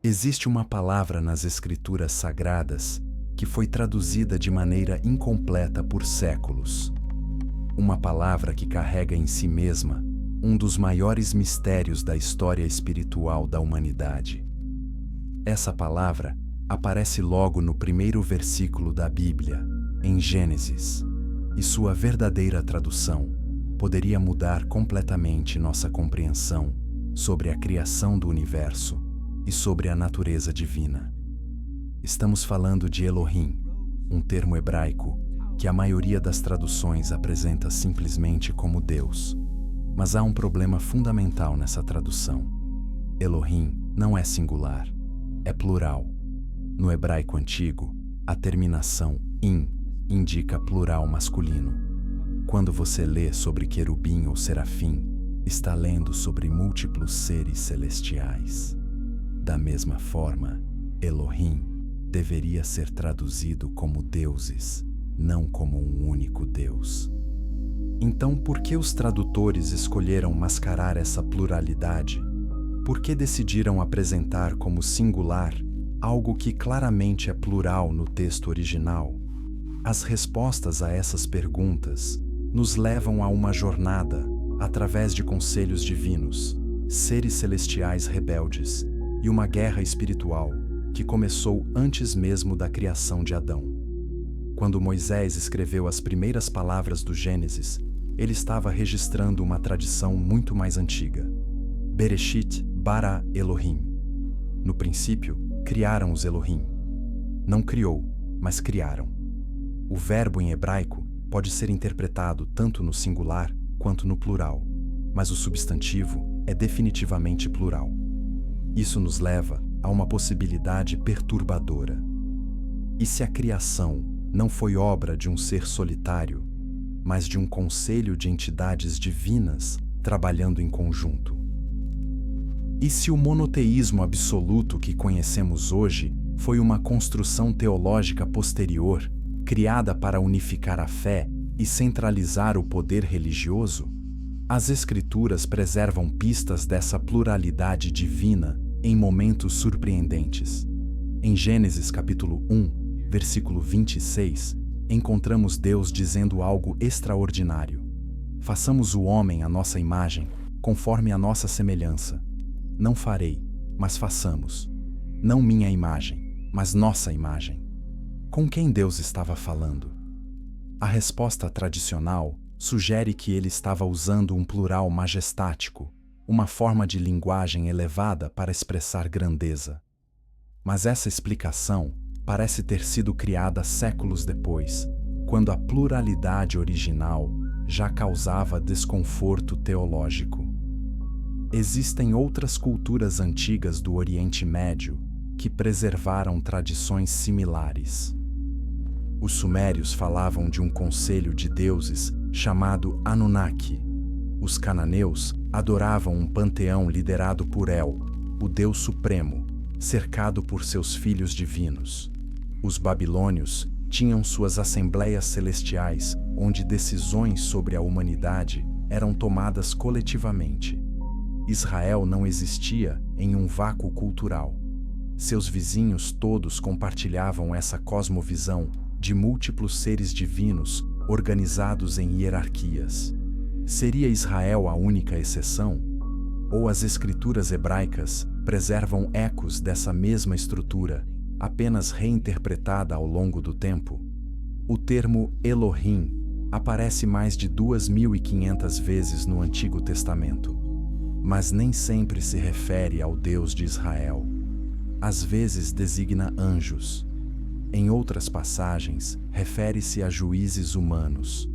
Existe uma palavra nas Escrituras Sagradas que foi traduzida de maneira incompleta por séculos. Uma palavra que carrega em si mesma um dos maiores mistérios da história espiritual da humanidade. Essa palavra aparece logo no primeiro versículo da Bíblia, em Gênesis, e sua verdadeira tradução poderia mudar completamente nossa compreensão sobre a criação do universo e sobre a natureza divina. Estamos falando de Elohim, um termo hebraico que a maioria das traduções apresenta simplesmente como Deus. Mas há um problema fundamental nessa tradução. Elohim não é singular, é plural. No hebraico antigo, a terminação in indica plural masculino. Quando você lê sobre querubim ou serafim, está lendo sobre múltiplos seres celestiais. Da mesma forma, Elohim deveria ser traduzido como deuses, não como um único Deus. Então, por que os tradutores escolheram mascarar essa pluralidade? Por que decidiram apresentar como singular algo que claramente é plural no texto original? As respostas a essas perguntas nos levam a uma jornada através de conselhos divinos, seres celestiais rebeldes e uma guerra espiritual que começou antes mesmo da criação de Adão. Quando Moisés escreveu as primeiras palavras do Gênesis, ele estava registrando uma tradição muito mais antiga. Bereshit bara Elohim. No princípio, criaram os Elohim. Não criou, mas criaram. O verbo em hebraico pode ser interpretado tanto no singular quanto no plural, mas o substantivo é definitivamente plural. Isso nos leva a uma possibilidade perturbadora. E se a criação não foi obra de um ser solitário, mas de um conselho de entidades divinas trabalhando em conjunto? E se o monoteísmo absoluto que conhecemos hoje foi uma construção teológica posterior, criada para unificar a fé e centralizar o poder religioso? As Escrituras preservam pistas dessa pluralidade divina em momentos surpreendentes. Em Gênesis capítulo 1, versículo 26, encontramos Deus dizendo algo extraordinário. Façamos o homem à nossa imagem, conforme a nossa semelhança. Não farei, mas façamos. Não minha imagem, mas nossa imagem. Com quem Deus estava falando? A resposta tradicional sugere que ele estava usando um plural majestático, uma forma de linguagem elevada para expressar grandeza. Mas essa explicação parece ter sido criada séculos depois, quando a pluralidade original já causava desconforto teológico. Existem outras culturas antigas do Oriente Médio que preservaram tradições similares. Os sumérios falavam de um conselho de deuses chamado Anunnaki. Os cananeus adoravam um panteão liderado por El, o Deus Supremo, cercado por seus filhos divinos. Os babilônios tinham suas assembleias celestiais, onde decisões sobre a humanidade eram tomadas coletivamente. Israel não existia em um vácuo cultural. Seus vizinhos todos compartilhavam essa cosmovisão de múltiplos seres divinos organizados em hierarquias. Seria Israel a única exceção? Ou as escrituras hebraicas preservam ecos dessa mesma estrutura, apenas reinterpretada ao longo do tempo? O termo Elohim aparece mais de 2.500 vezes no Antigo Testamento, mas nem sempre se refere ao Deus de Israel. Às vezes designa anjos. Em outras passagens, refere-se a juízes humanos.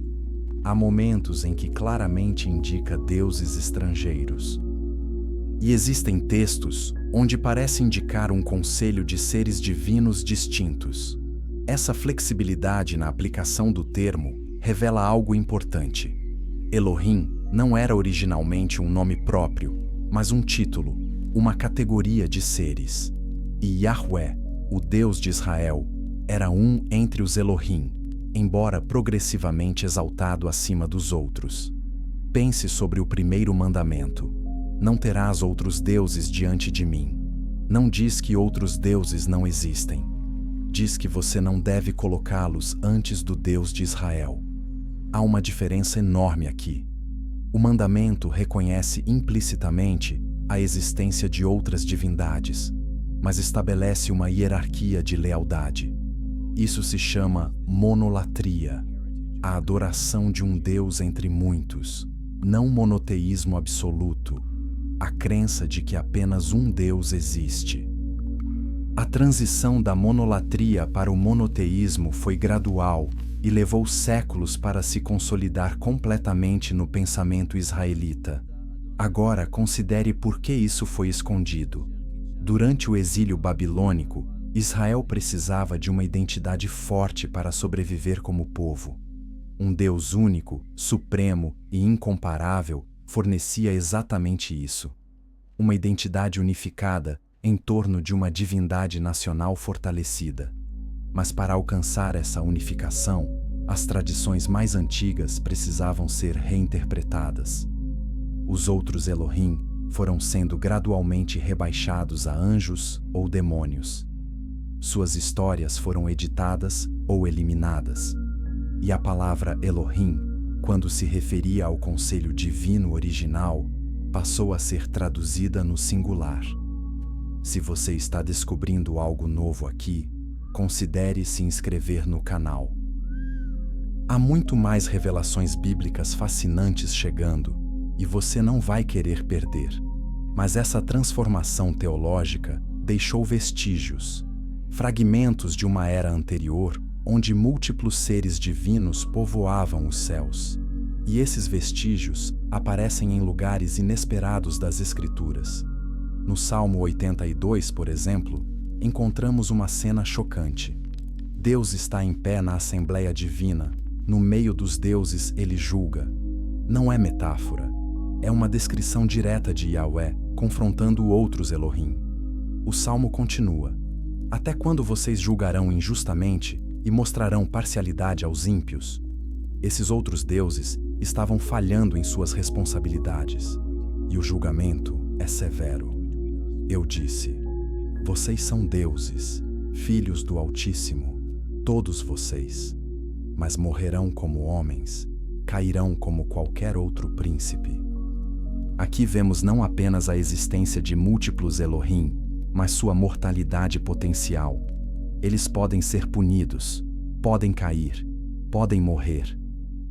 Há momentos em que claramente indica deuses estrangeiros. E existem textos onde parece indicar um conselho de seres divinos distintos. Essa flexibilidade na aplicação do termo revela algo importante. Elohim não era originalmente um nome próprio, mas um título, uma categoria de seres. E Yahweh, o Deus de Israel, era um entre os Elohim, embora progressivamente exaltado acima dos outros. Pense sobre o primeiro mandamento: não terás outros deuses diante de mim. Não diz que outros deuses não existem. Diz que você não deve colocá-los antes do Deus de Israel. Há uma diferença enorme aqui. O mandamento reconhece implicitamente a existência de outras divindades, mas estabelece uma hierarquia de lealdade. Isso se chama monolatria, a adoração de um Deus entre muitos, não monoteísmo absoluto, a crença de que apenas um Deus existe. A transição da monolatria para o monoteísmo foi gradual e levou séculos para se consolidar completamente no pensamento israelita. Agora considere por que isso foi escondido. Durante o exílio babilônico, Israel precisava de uma identidade forte para sobreviver como povo. Um Deus único, supremo e incomparável fornecia exatamente isso. Uma identidade unificada em torno de uma divindade nacional fortalecida. Mas para alcançar essa unificação, as tradições mais antigas precisavam ser reinterpretadas. Os outros Elohim foram sendo gradualmente rebaixados a anjos ou demônios. Suas histórias foram editadas ou eliminadas. E a palavra Elohim, quando se referia ao conselho divino original, passou a ser traduzida no singular. Se você está descobrindo algo novo aqui, considere se inscrever no canal. Há muito mais revelações bíblicas fascinantes chegando, e você não vai querer perder. Mas essa transformação teológica deixou vestígios, fragmentos de uma era anterior, onde múltiplos seres divinos povoavam os céus. E esses vestígios aparecem em lugares inesperados das Escrituras. No Salmo 82, por exemplo, encontramos uma cena chocante. Deus está em pé na Assembleia Divina, no meio dos deuses ele julga. Não é metáfora, é uma descrição direta de Yahweh confrontando outros Elohim. O Salmo continua: Até quando vocês julgarão injustamente e mostrarão parcialidade aos ímpios? Esses outros deuses estavam falhando em suas responsabilidades, e o julgamento é severo. Eu disse: Vocês são deuses, filhos do Altíssimo, todos vocês, mas morrerão como homens, cairão como qualquer outro príncipe. Aqui vemos não apenas a existência de múltiplos Elohim, mas sua mortalidade potencial. Eles podem ser punidos, podem cair, podem morrer.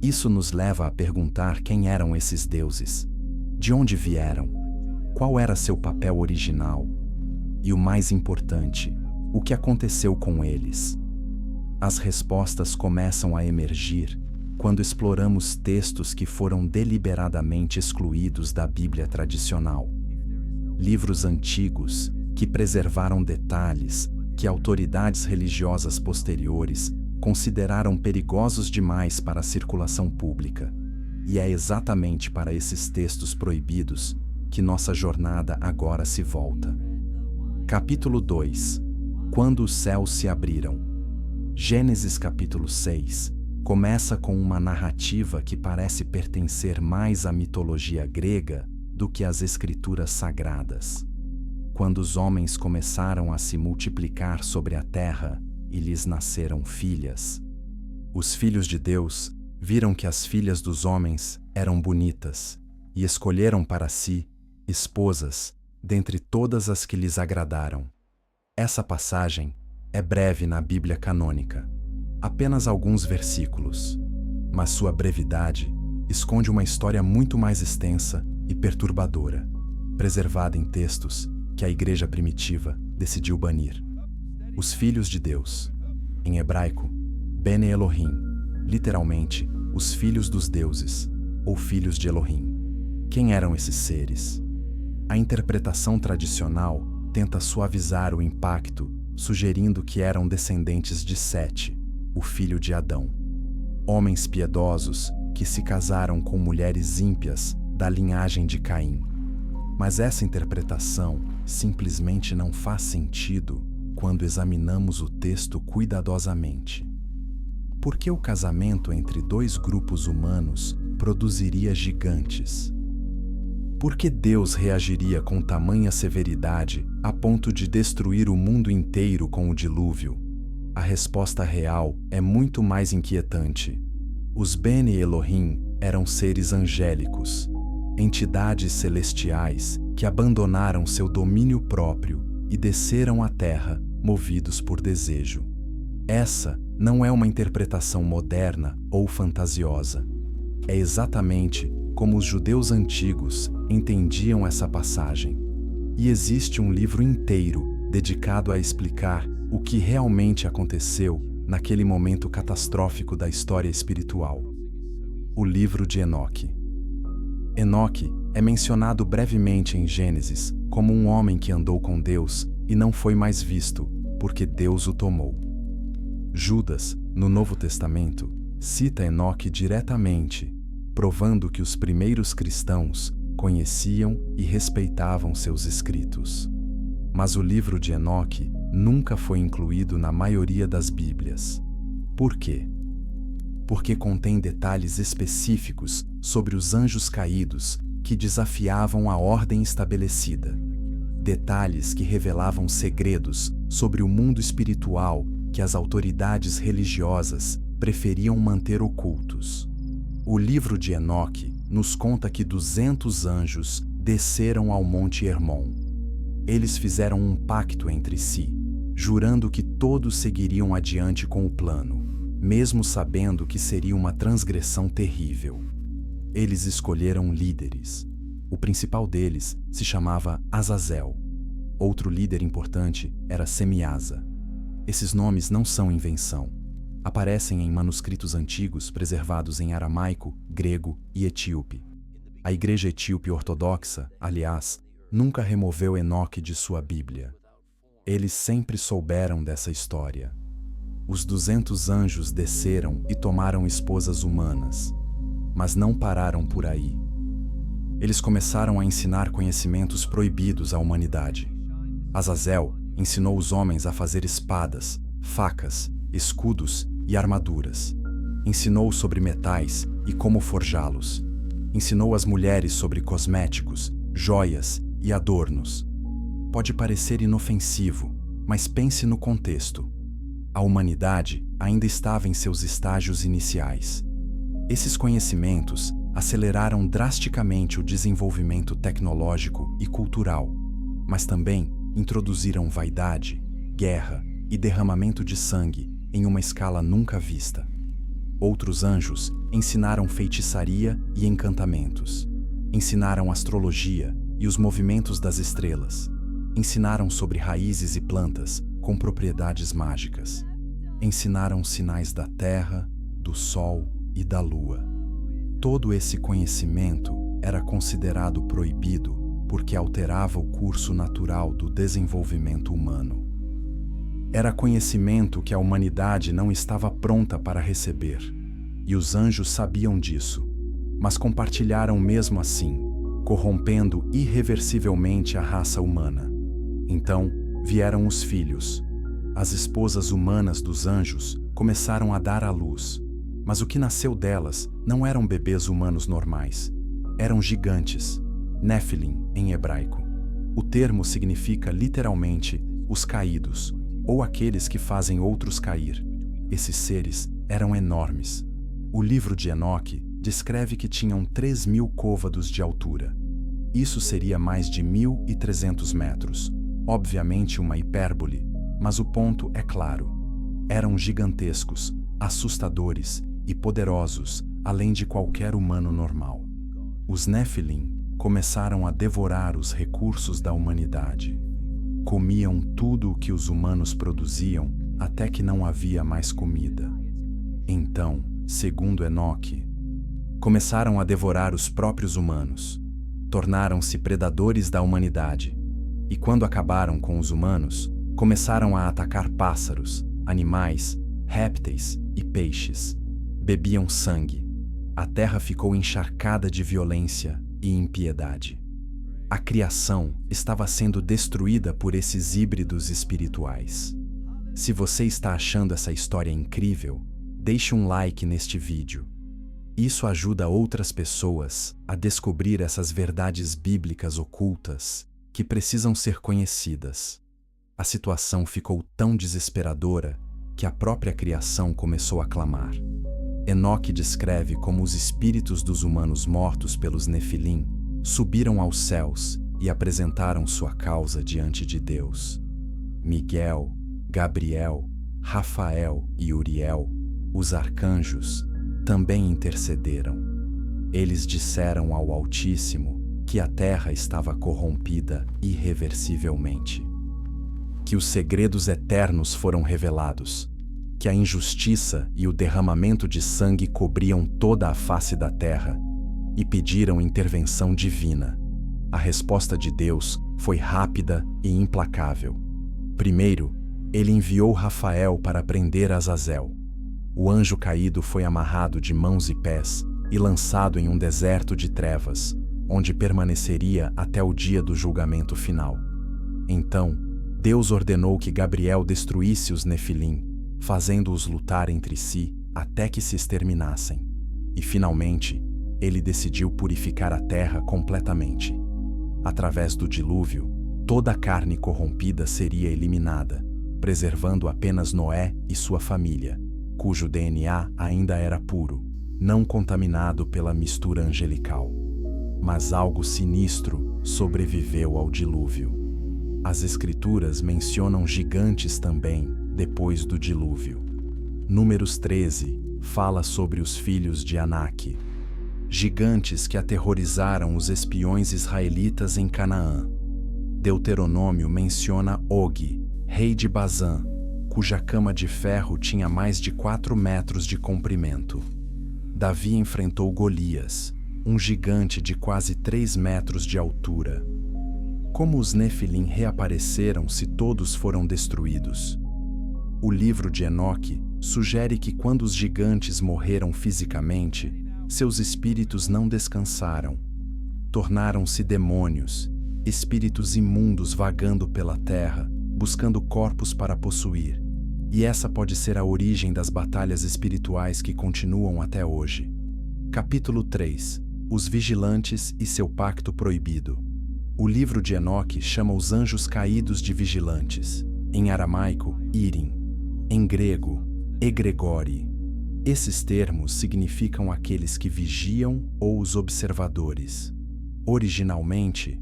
Isso nos leva a perguntar quem eram esses deuses, de onde vieram, qual era seu papel original e, o mais importante, o que aconteceu com eles. As respostas começam a emergir quando exploramos textos que foram deliberadamente excluídos da Bíblia tradicional. Livros antigos que preservaram detalhes que autoridades religiosas posteriores consideraram perigosos demais para a circulação pública. E é exatamente para esses textos proibidos que nossa jornada agora se volta. Capítulo 2. Quando os céus se abriram. Gênesis capítulo 6 começa com uma narrativa que parece pertencer mais à mitologia grega do que às escrituras sagradas. Quando os homens começaram a se multiplicar sobre a terra e lhes nasceram filhas, os filhos de Deus viram que as filhas dos homens eram bonitas e escolheram para si esposas dentre todas as que lhes agradaram. Essa passagem é breve na Bíblia canônica, apenas alguns versículos, mas sua brevidade esconde uma história muito mais extensa e perturbadora, preservada em textos que a igreja primitiva decidiu banir. Os filhos de Deus, em hebraico, Bene Elohim, literalmente, os filhos dos deuses, ou filhos de Elohim. Quem eram esses seres? A interpretação tradicional tenta suavizar o impacto, sugerindo que eram descendentes de Sete, o filho de Adão. Homens piedosos que se casaram com mulheres ímpias da linhagem de Caim. Mas essa interpretação simplesmente não faz sentido quando examinamos o texto cuidadosamente. Por que o casamento entre dois grupos humanos produziria gigantes? Por que Deus reagiria com tamanha severidade a ponto de destruir o mundo inteiro com o dilúvio? A resposta real é muito mais inquietante. Os Bene Elohim eram seres angélicos, entidades celestiais que abandonaram seu domínio próprio e desceram à terra movidos por desejo. Essa não é uma interpretação moderna ou fantasiosa. É exatamente como os judeus antigos entendiam essa passagem. E existe um livro inteiro dedicado a explicar o que realmente aconteceu naquele momento catastrófico da história espiritual. O livro de Enoque. Enoque é mencionado brevemente em Gênesis como um homem que andou com Deus e não foi mais visto, porque Deus o tomou. Judas, no Novo Testamento, cita Enoque diretamente, provando que os primeiros cristãos conheciam e respeitavam seus escritos. Mas o livro de Enoque nunca foi incluído na maioria das Bíblias. Por quê? Porque contém detalhes específicos sobre os anjos caídos que desafiavam a ordem estabelecida. Detalhes que revelavam segredos sobre o mundo espiritual que as autoridades religiosas preferiam manter ocultos. O livro de Enoque nos conta que 200 anjos desceram ao Monte Hermon. Eles fizeram um pacto entre si, jurando que todos seguiriam adiante com o plano, mesmo sabendo que seria uma transgressão terrível. Eles escolheram líderes. O principal deles se chamava Azazel. Outro líder importante era Semiasa. Esses nomes não são invenção. Aparecem em manuscritos antigos preservados em aramaico, grego e etíope. A Igreja Etíope Ortodoxa, aliás, nunca removeu Enoque de sua Bíblia. Eles sempre souberam dessa história. Os 200 anjos desceram e tomaram esposas humanas, mas não pararam por aí. Eles começaram a ensinar conhecimentos proibidos à humanidade. Azazel ensinou os homens a fazer espadas, facas, escudos e armaduras. Ensinou sobre metais e como forjá-los. Ensinou as mulheres sobre cosméticos, joias e adornos. Pode parecer inofensivo, mas pense no contexto. A humanidade ainda estava em seus estágios iniciais. Esses conhecimentos aceleraram drasticamente o desenvolvimento tecnológico e cultural, mas também introduziram vaidade, guerra e derramamento de sangue em uma escala nunca vista. Outros anjos ensinaram feitiçaria e encantamentos. Ensinaram astrologia e os movimentos das estrelas. Ensinaram sobre raízes e plantas com propriedades mágicas. Ensinaram sinais da terra, do sol e da lua. Todo esse conhecimento era considerado proibido porque alterava o curso natural do desenvolvimento humano. Era conhecimento que a humanidade não estava pronta para receber, e os anjos sabiam disso, mas compartilharam mesmo assim, corrompendo irreversivelmente a raça humana. Então vieram os filhos. As esposas humanas dos anjos começaram a dar à luz, mas o que nasceu delas não eram bebês humanos normais, eram gigantes, Néfilim em hebraico. O termo significa literalmente os caídos, ou aqueles que fazem outros cair. Esses seres eram enormes. O livro de Enoque descreve que tinham 3.000 côvados de altura. Isso seria mais de 1.300 metros. Obviamente uma hipérbole, mas o ponto é claro. Eram gigantescos, assustadores e poderosos, além de qualquer humano normal. Os Néfilim começaram a devorar os recursos da humanidade. Comiam tudo o que os humanos produziam até que não havia mais comida. Então, segundo Enoque, começaram a devorar os próprios humanos. Tornaram-se predadores da humanidade. E quando acabaram com os humanos, começaram a atacar pássaros, animais, répteis e peixes. Bebiam sangue. A terra ficou encharcada de violência e impiedade. A criação estava sendo destruída por esses híbridos espirituais. Se você está achando essa história incrível, deixe um like neste vídeo. Isso ajuda outras pessoas a descobrir essas verdades bíblicas ocultas que precisam ser conhecidas. A situação ficou tão desesperadora que a própria criação começou a clamar. Enoque descreve como os espíritos dos humanos mortos pelos Nefilim subiram aos céus e apresentaram sua causa diante de Deus. Miguel, Gabriel, Rafael e Uriel, os arcanjos, também intercederam. Eles disseram ao Altíssimo que a terra estava corrompida irreversivelmente, que os segredos eternos foram revelados, que a injustiça e o derramamento de sangue cobriam toda a face da terra, e pediram intervenção divina. A resposta de Deus foi rápida e implacável. Primeiro, ele enviou Rafael para prender Azazel. O anjo caído foi amarrado de mãos e pés e lançado em um deserto de trevas, onde permaneceria até o dia do julgamento final. Então, Deus ordenou que Gabriel destruísse os Nefilim, fazendo-os lutar entre si até que se exterminassem. E, finalmente, ele decidiu purificar a terra completamente. Através do dilúvio, toda a carne corrompida seria eliminada, preservando apenas Noé e sua família, cujo DNA ainda era puro, não contaminado pela mistura angelical. Mas algo sinistro sobreviveu ao dilúvio. As Escrituras mencionam gigantes também depois do dilúvio. Números 13 fala sobre os filhos de Anak, gigantes que aterrorizaram os espiões israelitas em Canaã. Deuteronômio menciona Og, rei de Bazã, cuja cama de ferro tinha mais de 4 metros de comprimento. Davi enfrentou Golias, um gigante de quase 3 metros de altura. Como os Nefilim reapareceram se todos foram destruídos? O livro de Enoque sugere que quando os gigantes morreram fisicamente, seus espíritos não descansaram. Tornaram-se demônios, espíritos imundos vagando pela terra, buscando corpos para possuir. E essa pode ser a origem das batalhas espirituais que continuam até hoje. Capítulo 3. Os vigilantes e seu pacto proibido. O livro de Enoque chama os anjos caídos de vigilantes, em aramaico, Irim, em grego, egregori. Esses termos significam aqueles que vigiam ou os observadores. Originalmente,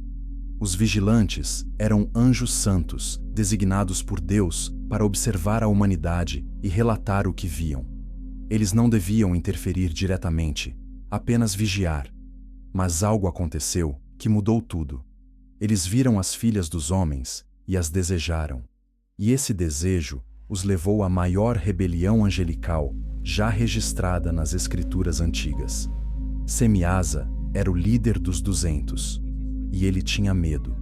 os vigilantes eram anjos santos, designados por Deus para observar a humanidade e relatar o que viam. Eles não deviam interferir diretamente, apenas vigiar. Mas algo aconteceu que mudou tudo. Eles viram as filhas dos homens e as desejaram. E esse desejo os levou à maior rebelião angelical já registrada nas Escrituras antigas. Semiasa era o líder dos 200, e ele tinha medo.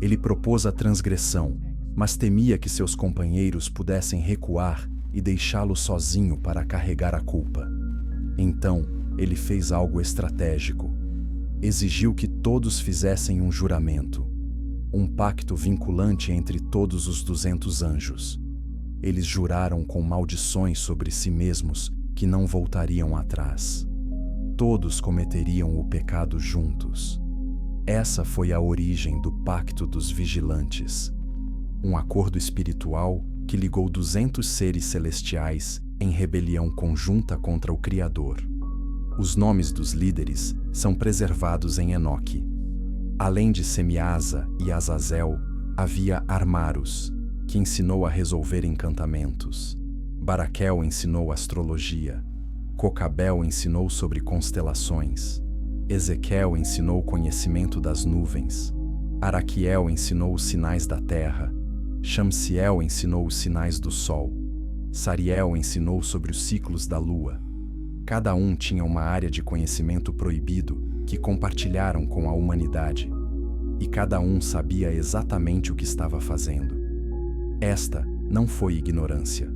Ele propôs a transgressão, mas temia que seus companheiros pudessem recuar e deixá-lo sozinho para carregar a culpa. Então, ele fez algo estratégico. Exigiu que todos fizessem um juramento, um pacto vinculante entre todos os 200 anjos. Eles juraram com maldições sobre si mesmos que não voltariam atrás. Todos cometeriam o pecado juntos. Essa foi a origem do Pacto dos Vigilantes, um acordo espiritual que ligou 200 seres celestiais em rebelião conjunta contra o Criador. Os nomes dos líderes são preservados em Enoque. Além de Semiasa e Azazel, havia Armarus, que ensinou a resolver encantamentos. Baraquel ensinou astrologia. Cocabel ensinou sobre constelações. Ezequiel ensinou o conhecimento das nuvens. Araquiel ensinou os sinais da terra. Shamsiel ensinou os sinais do sol. Sariel ensinou sobre os ciclos da lua. Cada um tinha uma área de conhecimento proibido que compartilharam com a humanidade. E cada um sabia exatamente o que estava fazendo. Esta não foi ignorância.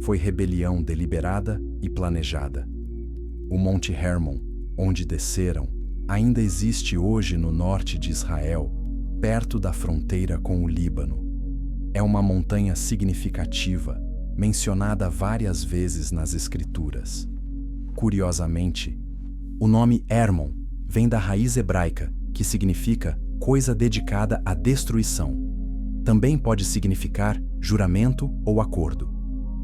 Foi rebelião deliberada e planejada. O Monte Hermon, onde desceram, ainda existe hoje no norte de Israel, perto da fronteira com o Líbano. É uma montanha significativa, mencionada várias vezes nas Escrituras. Curiosamente, o nome Hermon vem da raiz hebraica, que significa coisa dedicada à destruição. Também pode significar juramento ou acordo.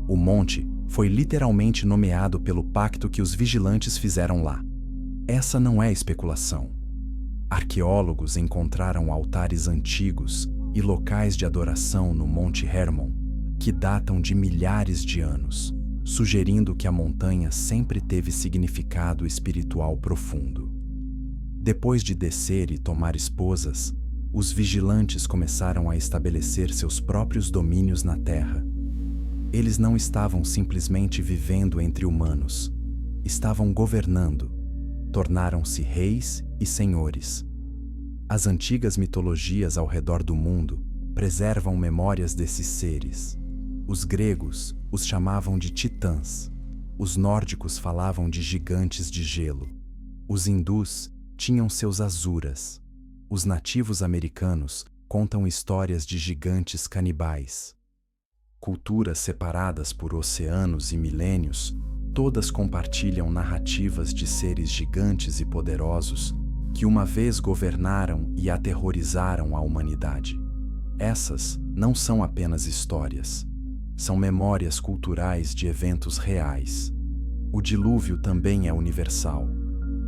O monte foi literalmente nomeado pelo pacto que os vigilantes fizeram lá. Essa não é especulação. Arqueólogos encontraram altares antigos e locais de adoração no Monte Hermon, que datam de milhares de anos, sugerindo que a montanha sempre teve significado espiritual profundo. Depois de descer e tomar esposas, os vigilantes começaram a estabelecer seus próprios domínios na terra. Eles não estavam simplesmente vivendo entre humanos, estavam governando, tornaram-se reis e senhores. As antigas mitologias ao redor do mundo preservam memórias desses seres. Os gregos os chamavam de titãs. Os nórdicos falavam de gigantes de gelo. Os hindus tinham seus asuras. Os nativos americanos contam histórias de gigantes canibais. Culturas separadas por oceanos e milênios, todas compartilham narrativas de seres gigantes e poderosos que uma vez governaram e aterrorizaram a humanidade. Essas não são apenas histórias. São memórias culturais de eventos reais. O dilúvio também é universal.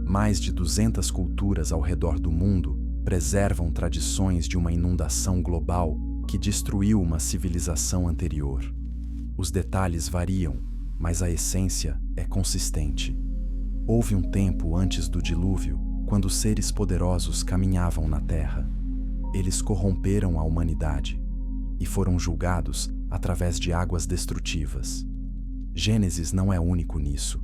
Mais de 200 culturas ao redor do mundo preservam tradições de uma inundação global que destruiu uma civilização anterior. Os detalhes variam, mas a essência é consistente. Houve um tempo antes do dilúvio, quando seres poderosos caminhavam na Terra. Eles corromperam a humanidade e foram julgados através de águas destrutivas. Gênesis não é único nisso.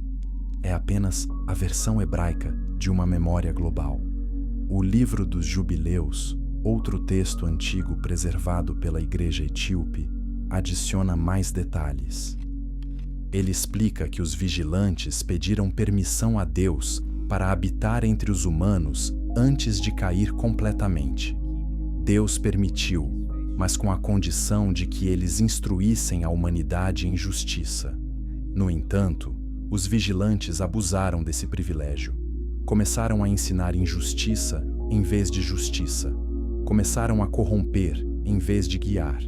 É apenas a versão hebraica de uma memória global. O Livro dos Jubileus, outro texto antigo preservado pela Igreja Etíope, adiciona mais detalhes. Ele explica que os vigilantes pediram permissão a Deus para habitar entre os humanos antes de cair completamente. Deus permitiu, mas com a condição de que eles instruíssem a humanidade em justiça. No entanto, os vigilantes abusaram desse privilégio. Começaram a ensinar injustiça em vez de justiça. Começaram a corromper em vez de guiar.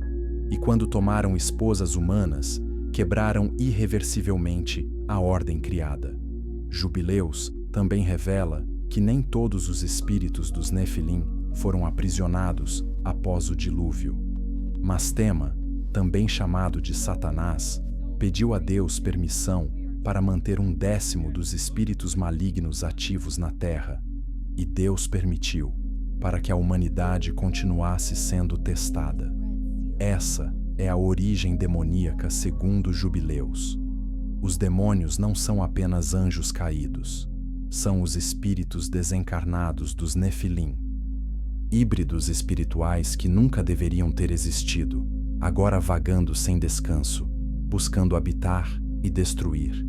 E quando tomaram esposas humanas, quebraram irreversivelmente a ordem criada. Jubileus também revela que nem todos os espíritos dos Nefilim foram aprisionados após o dilúvio. Mastema, também chamado de Satanás, pediu a Deus permissão para manter 1/10 dos espíritos malignos ativos na Terra, e Deus permitiu, para que a humanidade continuasse sendo testada. Essa é a origem demoníaca segundo Jubileus. Os demônios não são apenas anjos caídos, são os espíritos desencarnados dos Nefilim. Híbridos espirituais que nunca deveriam ter existido, agora vagando sem descanso, buscando habitar e destruir.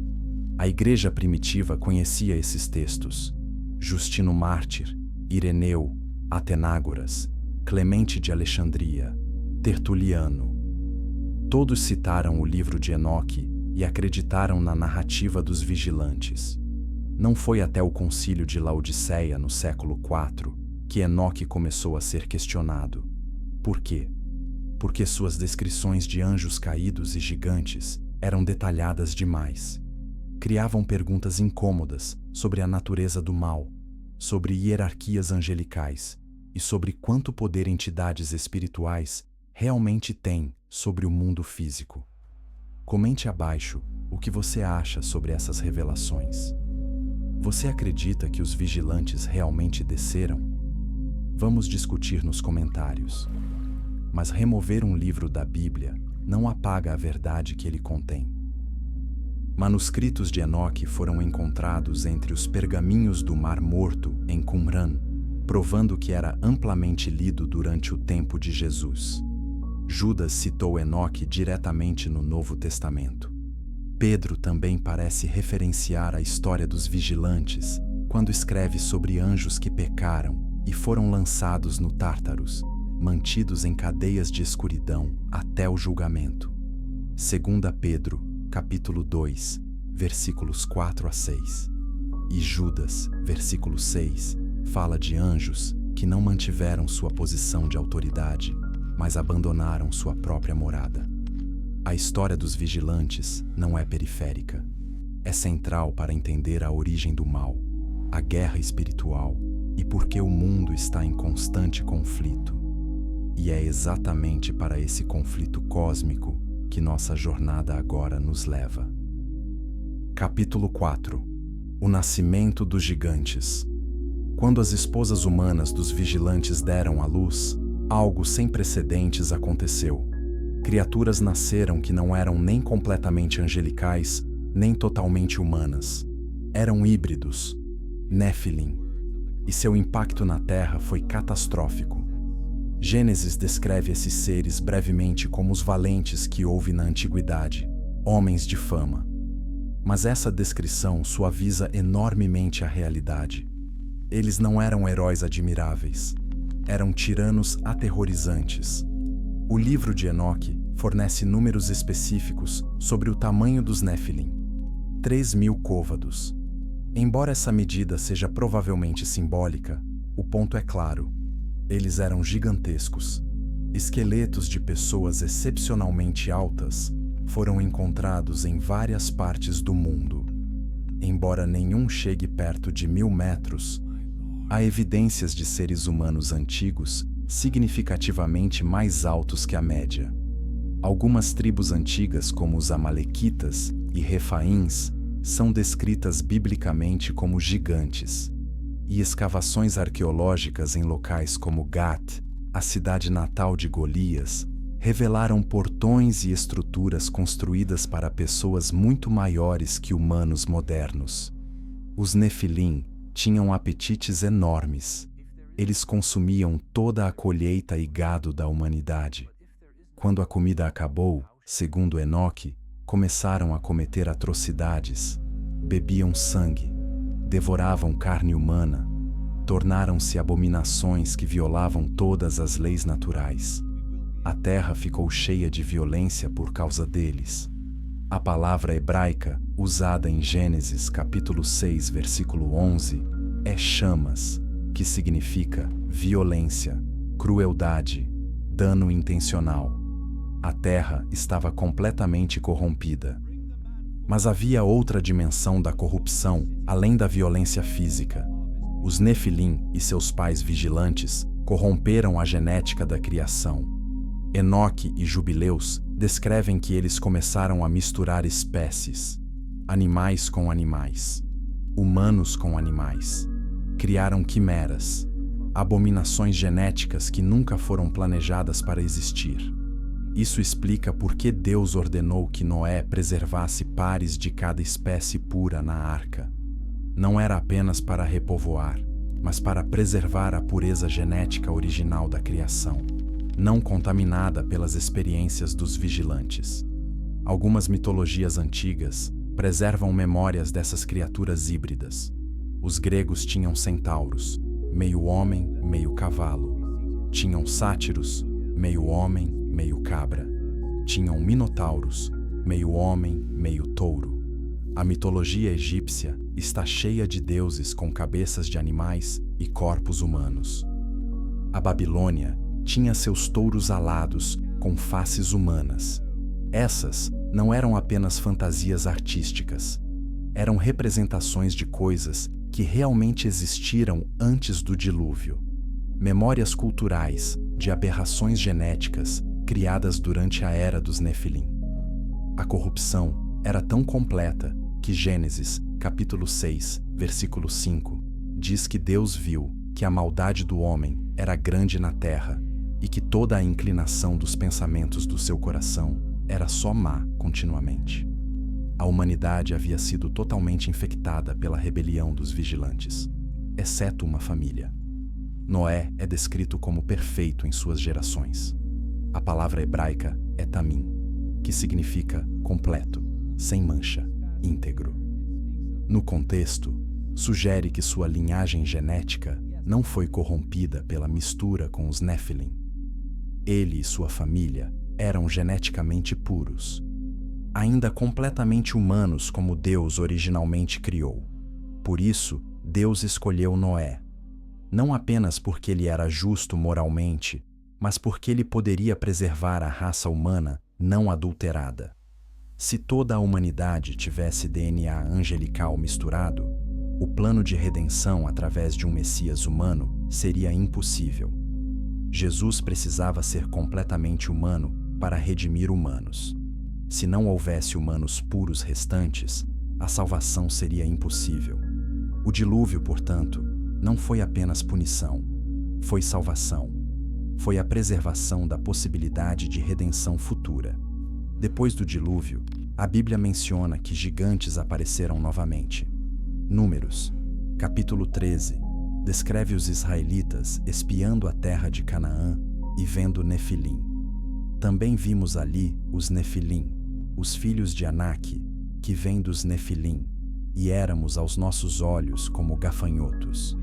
A Igreja primitiva conhecia esses textos. Justino Mártir, Ireneu, Atenágoras, Clemente de Alexandria, Tertuliano. Todos citaram o livro de Enoque e acreditaram na narrativa dos vigilantes. Não foi até o concílio de Laodiceia, no século IV, que Enoque começou a ser questionado. Por quê? Porque suas descrições de anjos caídos e gigantes eram detalhadas demais. Criavam perguntas incômodas sobre a natureza do mal, sobre hierarquias angelicais e sobre quanto poder entidades espirituais realmente têm sobre o mundo físico. Comente abaixo o que você acha sobre essas revelações. Você acredita que os vigilantes realmente desceram? Vamos discutir nos comentários. Mas remover um livro da Bíblia não apaga a verdade que ele contém. Manuscritos de Enoque foram encontrados entre os pergaminhos do Mar Morto, em Qumran, provando que era amplamente lido durante o tempo de Jesus. Judas citou Enoque diretamente no Novo Testamento. Pedro também parece referenciar a história dos vigilantes quando escreve sobre anjos que pecaram e foram lançados no Tártaros, mantidos em cadeias de escuridão até o julgamento. 2 Pedro, capítulo 2, versículos 4 a 6. E Judas, versículo 6, fala de anjos que não mantiveram sua posição de autoridade, mas abandonaram sua própria morada. A história dos vigilantes não é periférica. É central para entender a origem do mal, a guerra espiritual e por que o mundo está em constante conflito. E é exatamente para esse conflito cósmico que nossa jornada agora nos leva. Capítulo 4. O nascimento dos gigantes. Quando as esposas humanas dos vigilantes deram à luz, algo sem precedentes aconteceu. Criaturas nasceram que não eram nem completamente angelicais, nem totalmente humanas. Eram híbridos, Nephilim, e seu impacto na Terra foi catastrófico. Gênesis descreve esses seres brevemente como os valentes que houve na antiguidade, homens de fama. Mas essa descrição suaviza enormemente a realidade. Eles não eram heróis admiráveis, eram tiranos aterrorizantes. O livro de Enoque fornece números específicos sobre o tamanho dos Nephilim: 3.000 côvados. Embora essa medida seja provavelmente simbólica, o ponto é claro. Eles eram gigantescos. Esqueletos de pessoas excepcionalmente altas foram encontrados em várias partes do mundo. Embora nenhum chegue perto de 1.000 metros, há evidências de seres humanos antigos significativamente mais altos que a média. Algumas tribos antigas, como os Amalequitas e Refaíns, são descritas biblicamente como gigantes. E escavações arqueológicas em locais como Gat, a cidade natal de Golias, revelaram portões e estruturas construídas para pessoas muito maiores que humanos modernos. Os Nefilim tinham apetites enormes. Eles consumiam toda a colheita e gado da humanidade. Quando a comida acabou, segundo Enoque, começaram a cometer atrocidades, bebiam sangue, devoravam carne humana, tornaram-se abominações que violavam todas as leis naturais. A terra ficou cheia de violência por causa deles. A palavra hebraica, usada em Gênesis capítulo 6, versículo 11, é chamas, que significa violência, crueldade, dano intencional. A terra estava completamente corrompida. Mas havia outra dimensão da corrupção, além da violência física. Os Nefilim e seus pais vigilantes corromperam a genética da criação. Enoque e Jubileus descrevem que eles começaram a misturar espécies, animais com animais, humanos com animais. Criaram quimeras, abominações genéticas que nunca foram planejadas para existir. Isso explica por que Deus ordenou que Noé preservasse pares de cada espécie pura na arca. Não era apenas para repovoar, mas para preservar a pureza genética original da criação, não contaminada pelas experiências dos vigilantes. Algumas mitologias antigas preservam memórias dessas criaturas híbridas. Os gregos tinham centauros, meio homem, meio cavalo. Tinham sátiros, meio homem, meio cabra. Tinham minotauros, meio homem, meio touro. A mitologia egípcia está cheia de deuses com cabeças de animais e corpos humanos. A Babilônia tinha seus touros alados com faces humanas. Essas não eram apenas fantasias artísticas. Eram representações de coisas que realmente existiram antes do dilúvio. Memórias culturais de aberrações genéticas criadas durante a era dos Nefilim. A corrupção era tão completa que Gênesis, capítulo 6, versículo 5, diz que Deus viu que a maldade do homem era grande na terra e que toda a inclinação dos pensamentos do seu coração era só má continuamente. A humanidade havia sido totalmente infectada pela rebelião dos vigilantes, exceto uma família. Noé é descrito como perfeito em suas gerações. A palavra hebraica é tamim, que significa completo, sem mancha, íntegro. No contexto, sugere que sua linhagem genética não foi corrompida pela mistura com os Nefilim. Ele e sua família eram geneticamente puros, ainda completamente humanos como Deus originalmente criou. Por isso, Deus escolheu Noé. não apenas porque ele era justo moralmente, mas porque ele poderia preservar a raça humana não adulterada. Se toda a humanidade tivesse DNA angelical misturado, o plano de redenção através de um Messias humano seria impossível. Jesus precisava ser completamente humano para redimir humanos. Se não houvesse humanos puros restantes, a salvação seria impossível. O dilúvio, portanto, não foi apenas punição, foi salvação. Foi a preservação da possibilidade de redenção futura. Depois do dilúvio, a Bíblia menciona que gigantes apareceram novamente. Números, capítulo 13, descreve os israelitas espiando a terra de Canaã e vendo Nefilim. Também vimos ali os Nefilim, os filhos de Anak, que vêm dos Nefilim, e éramos aos nossos olhos como gafanhotos.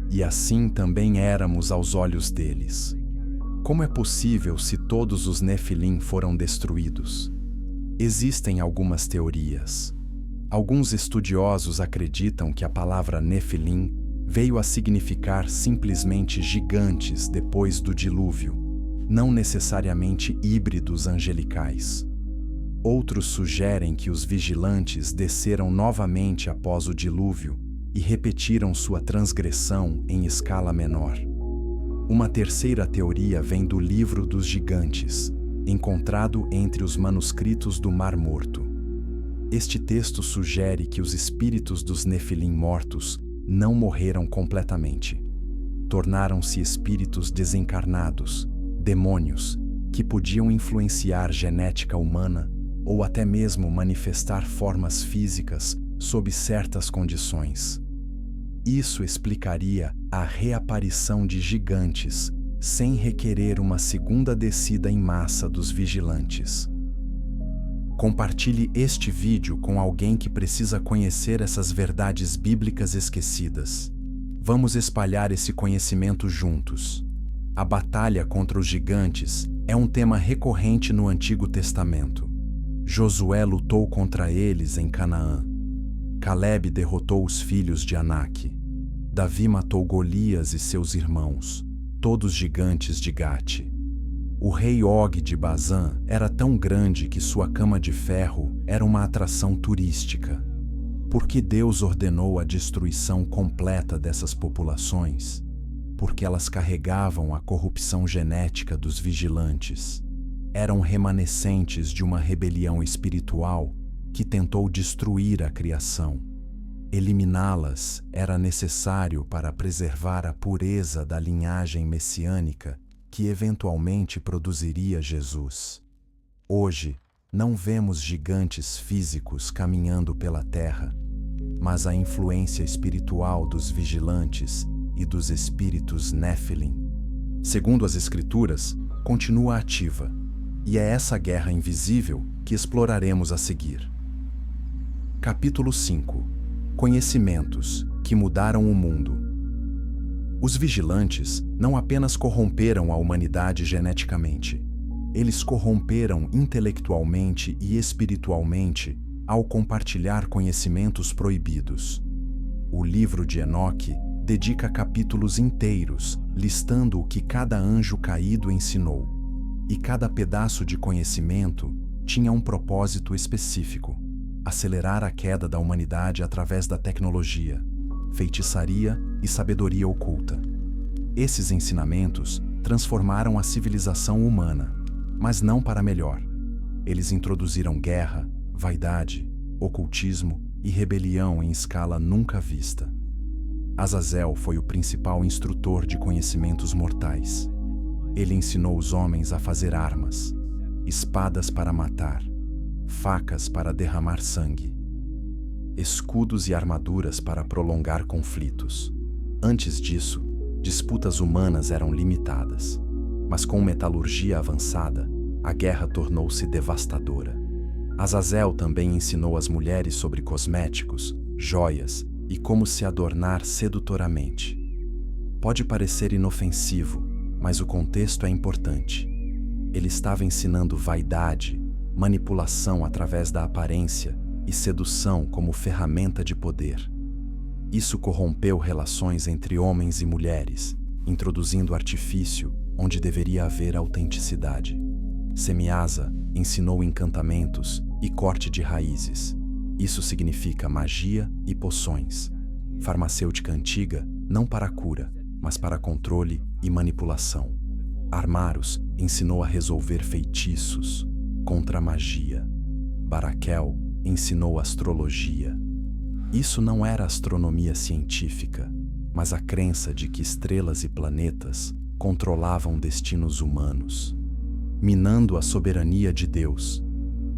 E assim também éramos aos olhos deles. Como é possível se todos os Nefilim foram destruídos? Existem algumas teorias. Alguns estudiosos acreditam que a palavra Nefilim veio a significar simplesmente gigantes depois do dilúvio, não necessariamente híbridos angelicais. Outros sugerem que os vigilantes desceram novamente após o dilúvio e repetiram sua transgressão em escala menor. Uma terceira teoria vem do Livro dos Gigantes, encontrado entre os manuscritos do Mar Morto. Este texto sugere que os espíritos dos Nefilim mortos não morreram completamente. Tornaram-se espíritos desencarnados, demônios, que podiam influenciar genética humana ou até mesmo manifestar formas físicas sob certas condições. Isso explicaria a reaparição de gigantes sem requerer uma segunda descida em massa dos vigilantes. Compartilhe este vídeo com alguém que precisa conhecer essas verdades bíblicas esquecidas. Vamos espalhar esse conhecimento juntos. A batalha contra os gigantes é um tema recorrente no Antigo Testamento. Josué lutou contra eles em Canaã. Caleb derrotou os filhos de Anak. Davi matou Golias e seus irmãos, todos gigantes de Gate. O rei Og de Bazã era tão grande que sua cama de ferro era uma atração turística. Por que Deus ordenou a destruição completa dessas populações? Porque elas carregavam a corrupção genética dos vigilantes. Eram remanescentes de uma rebelião espiritual que tentou destruir a criação. Eliminá-las era necessário para preservar a pureza da linhagem messiânica que eventualmente produziria Jesus. Hoje, não vemos gigantes físicos caminhando pela terra, mas a influência espiritual dos vigilantes e dos espíritos Nefilim, segundo as Escrituras, continua ativa, e é essa guerra invisível que exploraremos a seguir. Capítulo 5. Conhecimentos que mudaram o mundo. Os vigilantes não apenas corromperam a humanidade geneticamente, eles corromperam intelectualmente e espiritualmente ao compartilhar conhecimentos proibidos. O livro de Enoque dedica capítulos inteiros listando o que cada anjo caído ensinou, e cada pedaço de conhecimento tinha um propósito específico: acelerar a queda da humanidade através da tecnologia, feitiçaria e sabedoria oculta. Esses ensinamentos transformaram a civilização humana, mas não para melhor. Eles introduziram guerra, vaidade, ocultismo e rebelião em escala nunca vista. Azazel foi o principal instrutor de conhecimentos mortais. Ele ensinou os homens a fazer armas, espadas para matar, facas para derramar sangue, escudos e armaduras para prolongar conflitos. Antes disso, disputas humanas eram limitadas, mas com metalurgia avançada, a guerra tornou-se devastadora. Azazel também ensinou as mulheres sobre cosméticos, joias e como se adornar sedutoramente. Pode parecer inofensivo, mas o contexto é importante. Ele estava ensinando vaidade, manipulação através da aparência e sedução como ferramenta de poder. Isso corrompeu relações entre homens e mulheres, introduzindo artifício onde deveria haver autenticidade. Semiasa ensinou encantamentos e corte de raízes. Isso significa magia e poções. Farmacêutica antiga não para cura, mas para controle e manipulação. Armaros ensinou a resolver feitiços contra a magia. Barakel ensinou astrologia. Isso não era astronomia científica, mas a crença de que estrelas e planetas controlavam destinos humanos, minando a soberania de Deus.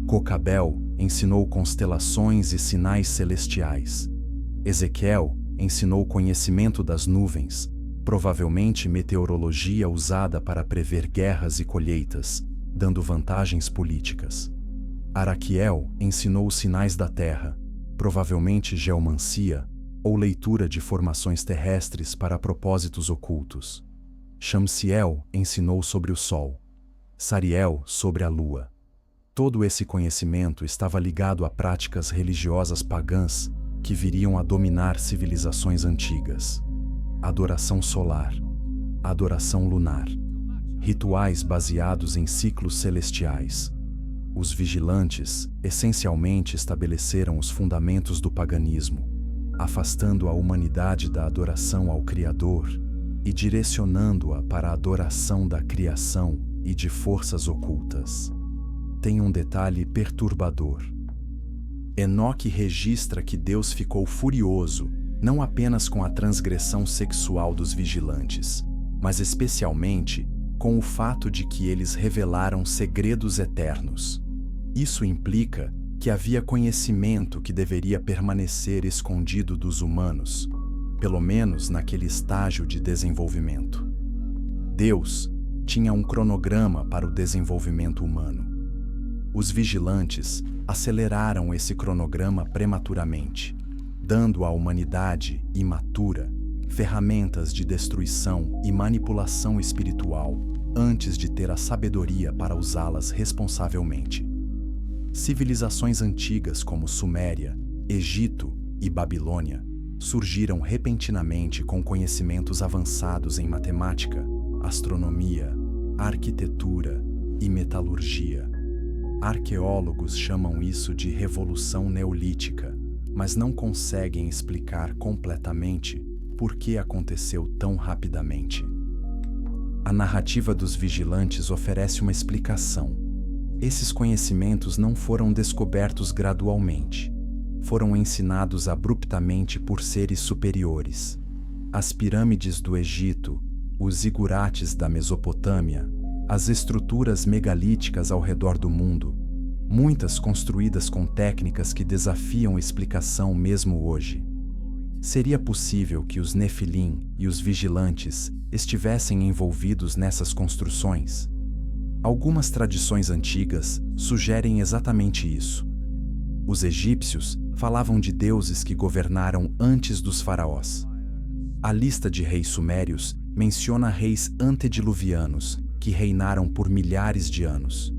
Cocabel ensinou constelações e sinais celestiais. Ezequiel ensinou conhecimento das nuvens, provavelmente meteorologia usada para prever guerras e colheitas, dando vantagens políticas. Araquiel ensinou os sinais da terra, provavelmente geomancia ou leitura de formações terrestres para propósitos ocultos. Shamsiel ensinou sobre o sol, Sariel sobre a lua. Todo esse conhecimento estava ligado a práticas religiosas pagãs que viriam a dominar civilizações antigas. Adoração solar, adoração lunar, rituais baseados em ciclos celestiais. Os vigilantes essencialmente estabeleceram os fundamentos do paganismo, afastando a humanidade da adoração ao Criador e direcionando-a para a adoração da criação e de forças ocultas. Tem um detalhe perturbador. Enoque registra que Deus ficou furioso não apenas com a transgressão sexual dos vigilantes, mas especialmente com o fato de que eles revelaram segredos eternos. Isso implica que havia conhecimento que deveria permanecer escondido dos humanos, pelo menos naquele estágio de desenvolvimento. Deus tinha um cronograma para o desenvolvimento humano. Os vigilantes aceleraram esse cronograma prematuramente, dando à humanidade imatura ferramentas de destruição e manipulação espiritual antes de ter a sabedoria para usá-las responsavelmente. Civilizações antigas como Suméria, Egito e Babilônia surgiram repentinamente com conhecimentos avançados em matemática, astronomia, arquitetura e metalurgia. Arqueólogos chamam isso de Revolução Neolítica, mas não conseguem explicar completamente por que aconteceu tão rapidamente. A narrativa dos vigilantes oferece uma explicação. Esses conhecimentos não foram descobertos gradualmente. Foram ensinados abruptamente por seres superiores. As pirâmides do Egito, os zigurates da Mesopotâmia, as estruturas megalíticas ao redor do mundo, muitas construídas com técnicas que desafiam explicação mesmo hoje. Seria possível que os Nefilim e os vigilantes estivessem envolvidos nessas construções? Algumas tradições antigas sugerem exatamente isso. Os egípcios falavam de deuses que governaram antes dos faraós. A lista de reis sumérios menciona reis antediluvianos que reinaram por milhares de anos.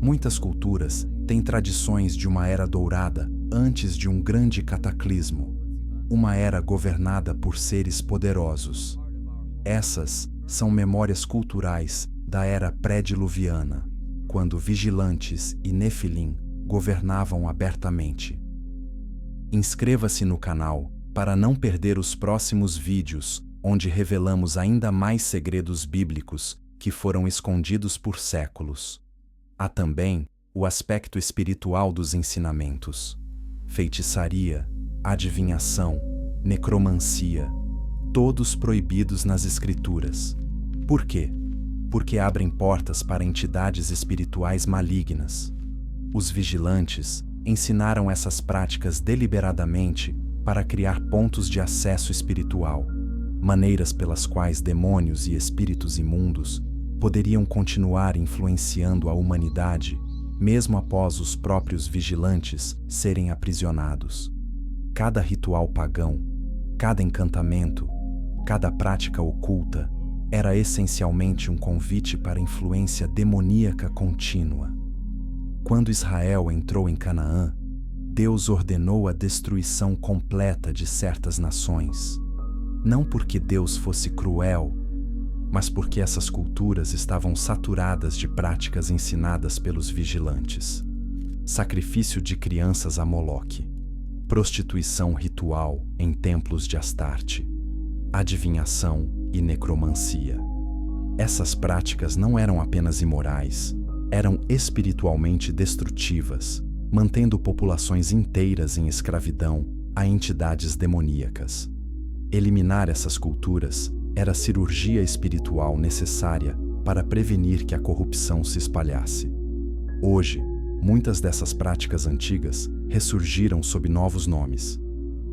Muitas culturas têm tradições de uma era dourada antes de um grande cataclismo, uma era governada por seres poderosos. Essas são memórias culturais da era pré-diluviana, quando vigilantes e nefilim governavam abertamente. Inscreva-se no canal para não perder os próximos vídeos, onde revelamos ainda mais segredos bíblicos que foram escondidos por séculos. Há também o aspecto espiritual dos ensinamentos. Feitiçaria, adivinhação, necromancia, todos proibidos nas Escrituras. Por quê? Porque abrem portas para entidades espirituais malignas. Os vigilantes ensinaram essas práticas deliberadamente para criar pontos de acesso espiritual, maneiras pelas quais demônios e espíritos imundos poderiam continuar influenciando a humanidade, mesmo após os próprios vigilantes serem aprisionados. Cada ritual pagão, cada encantamento, cada prática oculta era essencialmente um convite para influência demoníaca contínua. Quando Israel entrou em Canaã, Deus ordenou a destruição completa de certas nações. Não porque Deus fosse cruel, mas porque essas culturas estavam saturadas de práticas ensinadas pelos vigilantes. Sacrifício de crianças a Moloque, prostituição ritual em templos de Astarte, adivinhação e necromancia. Essas práticas não eram apenas imorais, eram espiritualmente destrutivas, mantendo populações inteiras em escravidão a entidades demoníacas. Eliminar essas culturas era a cirurgia espiritual necessária para prevenir que a corrupção se espalhasse. Hoje, muitas dessas práticas antigas ressurgiram sob novos nomes.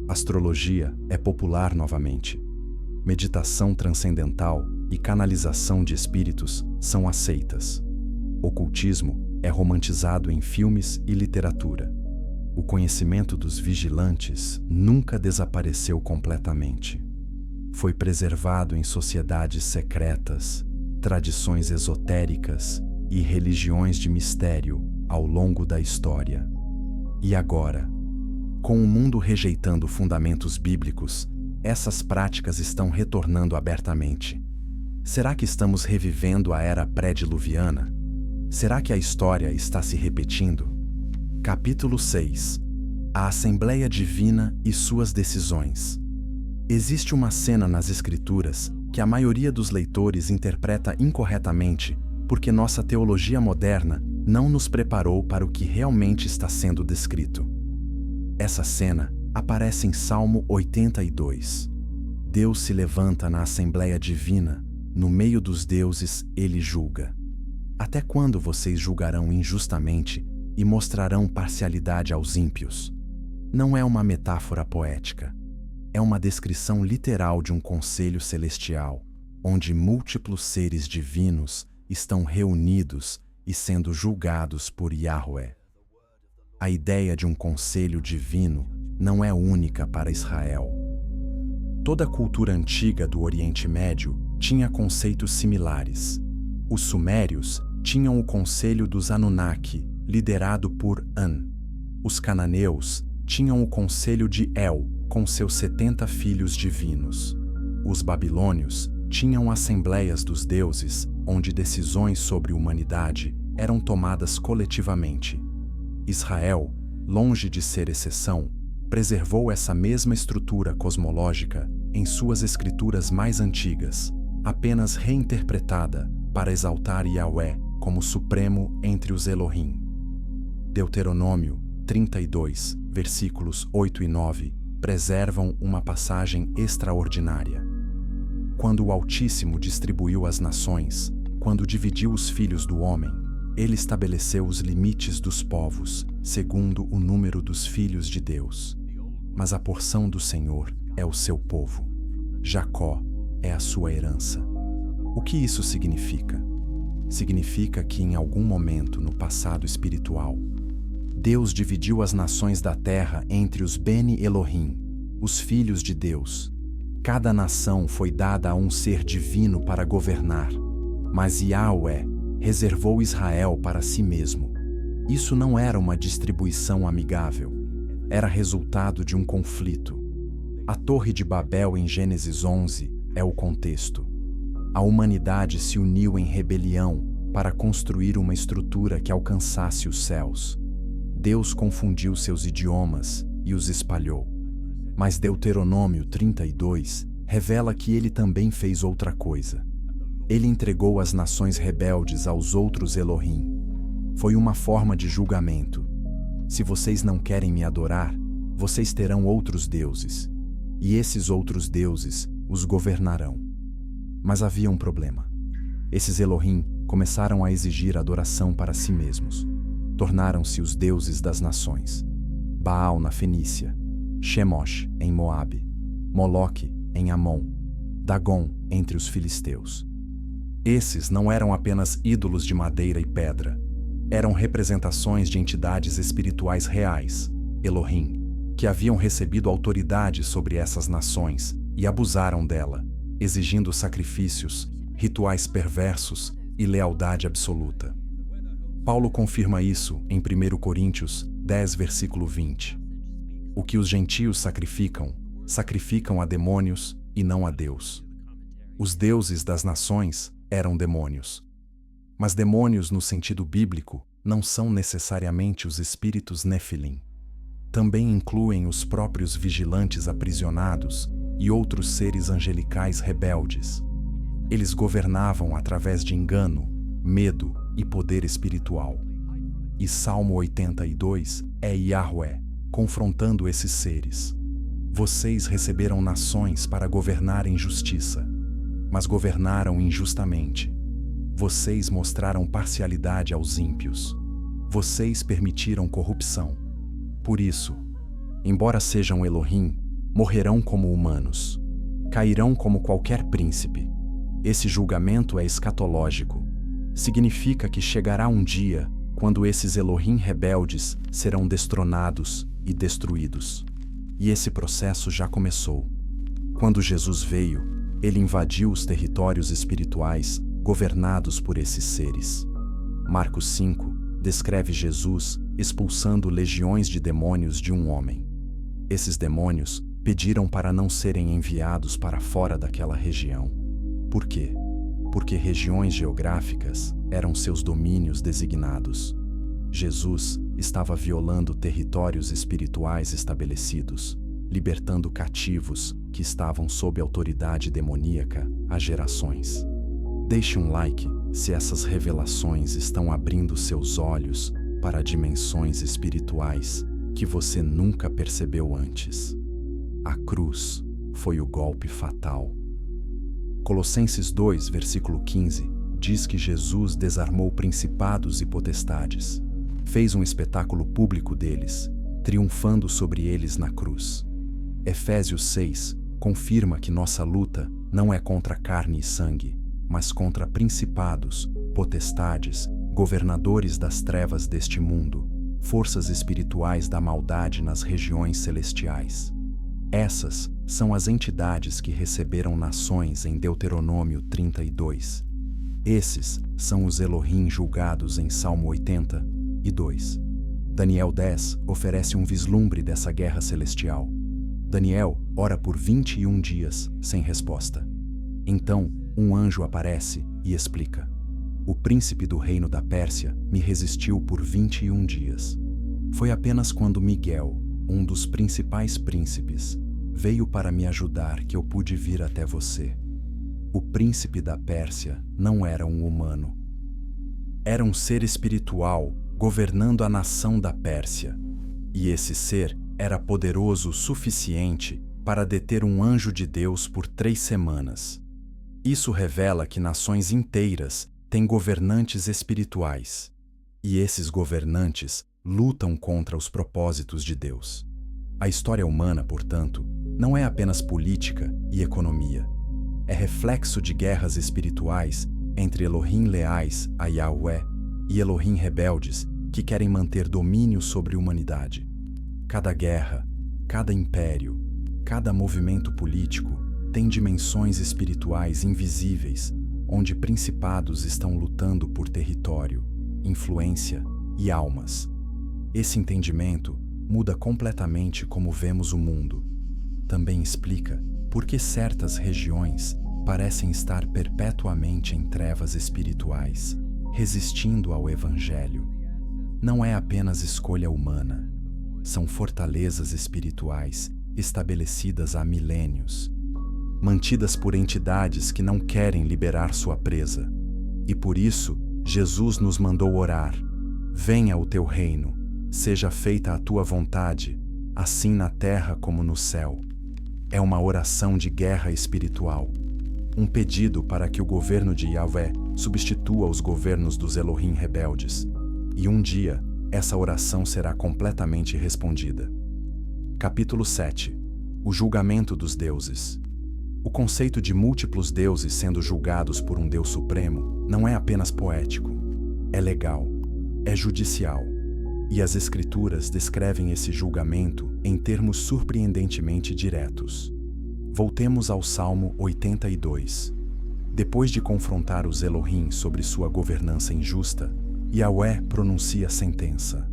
Astrologia é popular novamente. Meditação transcendental e canalização de espíritos são aceitas. Ocultismo é romantizado em filmes e literatura. O conhecimento dos vigilantes nunca desapareceu completamente. Foi preservado em sociedades secretas, tradições esotéricas e religiões de mistério ao longo da história. E agora, com o mundo rejeitando fundamentos bíblicos, essas práticas estão retornando abertamente. Será que estamos revivendo a era pré-diluviana? Será que a história está se repetindo? Capítulo 6. A Assembleia Divina e suas decisões. Existe uma cena nas Escrituras que a maioria dos leitores interpreta incorretamente porque nossa teologia moderna não nos preparou para o que realmente está sendo descrito. Essa cena aparece em Salmo 82. Deus se levanta na Assembleia Divina, no meio dos deuses ele julga. Até quando vocês julgarão injustamente e mostrarão parcialidade aos ímpios? Não é uma metáfora poética. É uma descrição literal de um conselho celestial, onde múltiplos seres divinos estão reunidos e sendo julgados por Yahweh. A ideia de um conselho divino não é única para Israel. Toda a cultura antiga do Oriente Médio tinha conceitos similares. Os sumérios tinham o conselho dos Anunnaki, liderado por An. Os cananeus tinham o conselho de El, com seus 70 filhos divinos. Os babilônios tinham assembleias dos deuses, onde decisões sobre humanidade eram tomadas coletivamente. Israel, longe de ser exceção, preservou essa mesma estrutura cosmológica em suas escrituras mais antigas, apenas reinterpretada para exaltar Yahweh como supremo entre os Elohim. Deuteronômio 32, versículos 8 e 9, preservam uma passagem extraordinária. Quando o Altíssimo distribuiu as nações, quando dividiu os filhos do homem, ele estabeleceu os limites dos povos, segundo o número dos filhos de Deus. Mas a porção do Senhor é o seu povo. Jacó é a sua herança. O que isso significa? Significa que em algum momento no passado espiritual, Deus dividiu as nações da terra entre os Beni Elohim, os filhos de Deus. Cada nação foi dada a um ser divino para governar, mas Yahweh reservou Israel para si mesmo. Isso não era uma distribuição amigável, era resultado de um conflito. A Torre de Babel em Gênesis 11 é o contexto. A humanidade se uniu em rebelião para construir uma estrutura que alcançasse os céus. Deus confundiu seus idiomas e os espalhou. Mas Deuteronômio 32 revela que ele também fez outra coisa. Ele entregou as nações rebeldes aos outros Elohim. Foi uma forma de julgamento. Se vocês não querem me adorar, vocês terão outros deuses, e esses outros deuses os governarão. Mas havia um problema. Esses Elohim começaram a exigir adoração para si mesmos. Tornaram-se os deuses das nações. Baal na Fenícia, Chemosh em Moabe, Moloque em Amon, Dagon entre os filisteus. Esses não eram apenas ídolos de madeira e pedra. Eram representações de entidades espirituais reais, Elohim, que haviam recebido autoridade sobre essas nações e abusaram dela, exigindo sacrifícios, rituais perversos e lealdade absoluta. Paulo confirma isso em 1 Coríntios 10, versículo 20. O que os gentios sacrificam, sacrificam a demônios e não a Deus. Os deuses das nações eram demônios. Mas demônios no sentido bíblico não são necessariamente os espíritos Nefilim. Também incluem os próprios vigilantes aprisionados e outros seres angelicais rebeldes. Eles governavam através de engano, medo e poder espiritual. E Salmo 82 é Yahweh confrontando esses seres. Vocês receberam nações para governar em justiça, mas governaram injustamente. Vocês mostraram parcialidade aos ímpios. Vocês permitiram corrupção. Por isso, embora sejam Elohim, morrerão como humanos. Cairão como qualquer príncipe. Esse julgamento é escatológico. Significa que chegará um dia quando esses Elohim rebeldes serão destronados e destruídos. E esse processo já começou. Quando Jesus veio, ele invadiu os territórios espirituais governados por esses seres. Marcos 5 descreve Jesus expulsando legiões de demônios de um homem. Esses demônios pediram para não serem enviados para fora daquela região. Por quê? Porque regiões geográficas eram seus domínios designados. Jesus estava violando territórios espirituais estabelecidos, libertando cativos que estavam sob autoridade demoníaca há gerações. Deixe um like se essas revelações estão abrindo seus olhos para dimensões espirituais que você nunca percebeu antes. A cruz foi o golpe fatal. Colossenses 2, versículo 15, diz que Jesus desarmou principados e potestades. Fez um espetáculo público deles, triunfando sobre eles na cruz. Efésios 6 confirma que nossa luta não é contra carne e sangue, mas contra principados, potestades, governadores das trevas deste mundo, forças espirituais da maldade nas regiões celestiais. Essas são as entidades que receberam nações em Deuteronômio 32. Esses são os Elohim julgados em Salmo 82. Daniel 10 oferece um vislumbre dessa guerra celestial. Daniel ora por 21 dias sem resposta. Então, um anjo aparece e explica: o príncipe do reino da Pérsia me resistiu por 21 dias. Foi apenas quando Miguel, um dos principais príncipes, veio para me ajudar que eu pude vir até você. O príncipe da Pérsia não era um humano. Era um ser espiritual governando a nação da Pérsia. E esse ser era poderoso o suficiente para deter um anjo de Deus por 3 semanas. Isso revela que nações inteiras têm governantes espirituais. E esses governantes lutam contra os propósitos de Deus. A história humana, portanto, não é apenas política e economia. É reflexo de guerras espirituais entre Elohim leais a Yahweh e Elohim rebeldes que querem manter domínio sobre a humanidade. Cada guerra, cada império, cada movimento político tem dimensões espirituais invisíveis, onde principados estão lutando por território, influência e almas. Esse entendimento muda completamente como vemos o mundo. Também explica por que certas regiões parecem estar perpetuamente em trevas espirituais, resistindo ao Evangelho. Não é apenas escolha humana. São fortalezas espirituais estabelecidas há milênios, mantidas por entidades que não querem liberar sua presa. E por isso, Jesus nos mandou orar: venha o teu reino, seja feita a tua vontade, assim na terra como no céu. É uma oração de guerra espiritual, um pedido para que o governo de Yahweh substitua os governos dos Elohim rebeldes. E um dia, essa oração será completamente respondida. Capítulo 7. O julgamento dos deuses. O conceito de múltiplos deuses sendo julgados por um Deus supremo não é apenas poético. É legal. É judicial. E as Escrituras descrevem esse julgamento em termos surpreendentemente diretos. Voltemos ao Salmo 82. Depois de confrontar os Elohim sobre sua governança injusta, Yahweh pronuncia a sentença.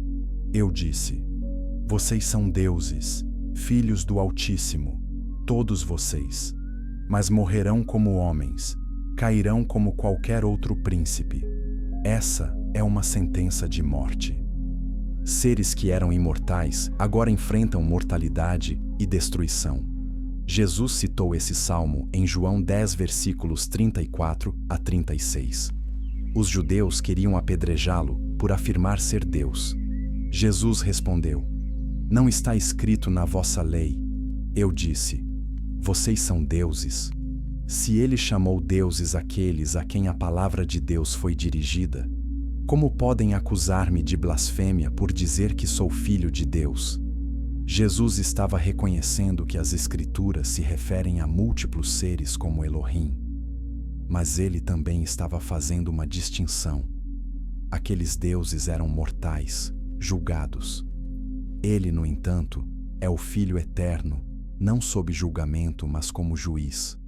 Eu disse: vocês são deuses, filhos do Altíssimo, todos vocês, mas morrerão como homens, cairão como qualquer outro príncipe. Essa é uma sentença de morte. Seres que eram imortais agora enfrentam mortalidade e destruição. Jesus citou esse salmo em João 10, versículos 34 a 36. Os judeus queriam apedrejá-lo por afirmar ser Deus. Jesus respondeu: não está escrito na vossa lei. Eu disse: vocês são deuses. Se ele chamou deuses aqueles a quem a palavra de Deus foi dirigida, como podem acusar-me de blasfêmia por dizer que sou filho de Deus? Jesus estava reconhecendo que as Escrituras se referem a múltiplos seres como Elohim. Mas ele também estava fazendo uma distinção. Aqueles deuses eram mortais, julgados. Ele, no entanto, é o Filho eterno, não sob julgamento, mas como juiz.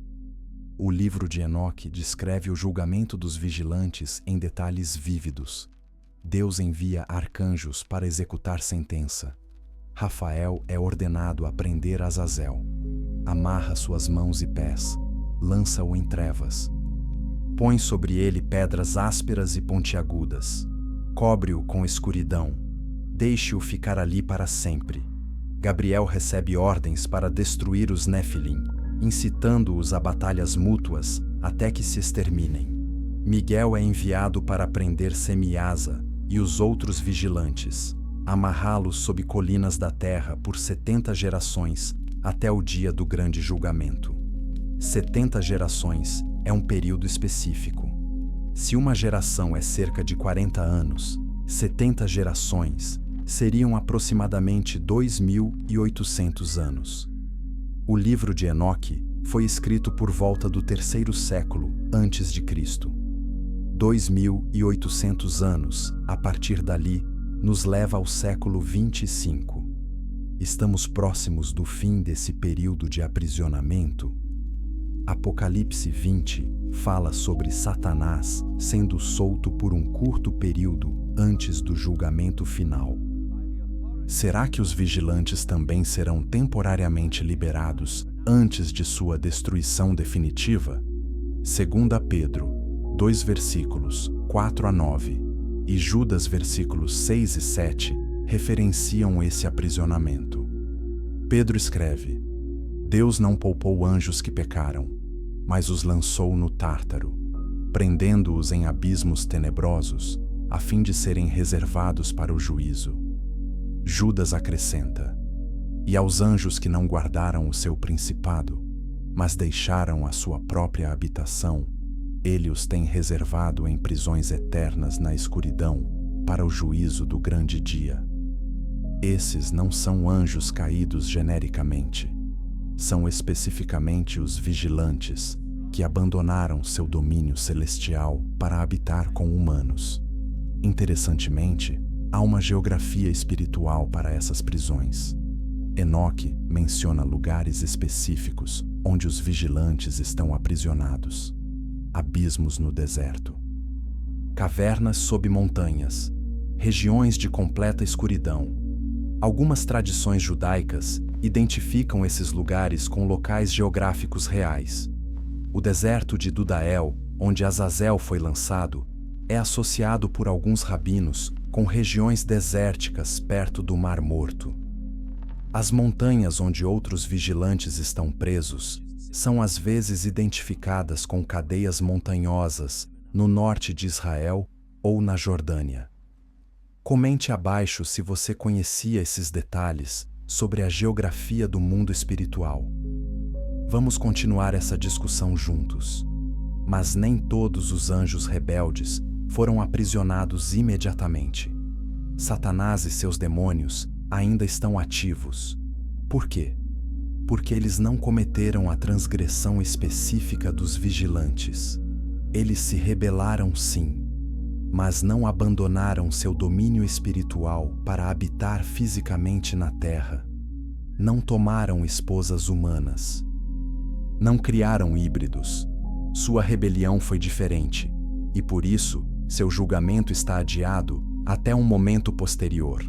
O livro de Enoque descreve o julgamento dos vigilantes em detalhes vívidos. Deus envia arcanjos para executar sentença. Rafael é ordenado a prender Azazel. Amarra suas mãos e pés, lança-o em trevas. Põe sobre ele pedras ásperas e pontiagudas. Cobre-o com escuridão. Deixe-o ficar ali para sempre. Gabriel recebe ordens para destruir os Nefilim, incitando-os a batalhas mútuas até que se exterminem. Miguel é enviado para prender Semiasa e os outros vigilantes, amarrá-los sob colinas da terra por 70 gerações até o dia do grande julgamento. 70 gerações é um período específico. Se uma geração é cerca de 40 anos, 70 gerações seriam aproximadamente 2.800 anos. O livro de Enoque foi escrito por volta do 3º século antes de Cristo. 2.800 anos, a partir dali, nos leva ao século 25. Estamos próximos do fim desse período de aprisionamento. Apocalipse 20 fala sobre Satanás sendo solto por um curto período antes do julgamento final. Será que os vigilantes também serão temporariamente liberados antes de sua destruição definitiva? 2 Pedro 2 versículos 4 a 9 e Judas versículos 6 e 7 referenciam esse aprisionamento. Pedro escreve: Deus não poupou anjos que pecaram, mas os lançou no Tártaro, prendendo-os em abismos tenebrosos, a fim de serem reservados para o juízo. Judas acrescenta: e aos anjos que não guardaram o seu principado, mas deixaram a sua própria habitação, ele os tem reservado em prisões eternas na escuridão, para o juízo do grande dia. Esses não são anjos caídos genericamente. São especificamente os vigilantes, que abandonaram seu domínio celestial para habitar com humanos. Interessantemente, há uma geografia espiritual para essas prisões. Enoque menciona lugares específicos onde os vigilantes estão aprisionados: abismos no deserto, cavernas sob montanhas, regiões de completa escuridão. Algumas tradições judaicas identificam esses lugares com locais geográficos reais. O deserto de Dudael, onde Azazel foi lançado, é associado por alguns rabinos com regiões desérticas perto do Mar Morto. As montanhas onde outros vigilantes estão presos são às vezes identificadas com cadeias montanhosas no norte de Israel ou na Jordânia. Comente abaixo se você conhecia esses detalhes sobre a geografia do mundo espiritual. Vamos continuar essa discussão juntos. Mas nem todos os anjos rebeldes foram aprisionados imediatamente. Satanás e seus demônios ainda estão ativos. Por quê? Porque eles não cometeram a transgressão específica dos vigilantes. Eles se rebelaram sim, mas não abandonaram seu domínio espiritual para habitar fisicamente na terra. Não tomaram esposas humanas. Não criaram híbridos. Sua rebelião foi diferente, e por isso seu julgamento está adiado até um momento posterior.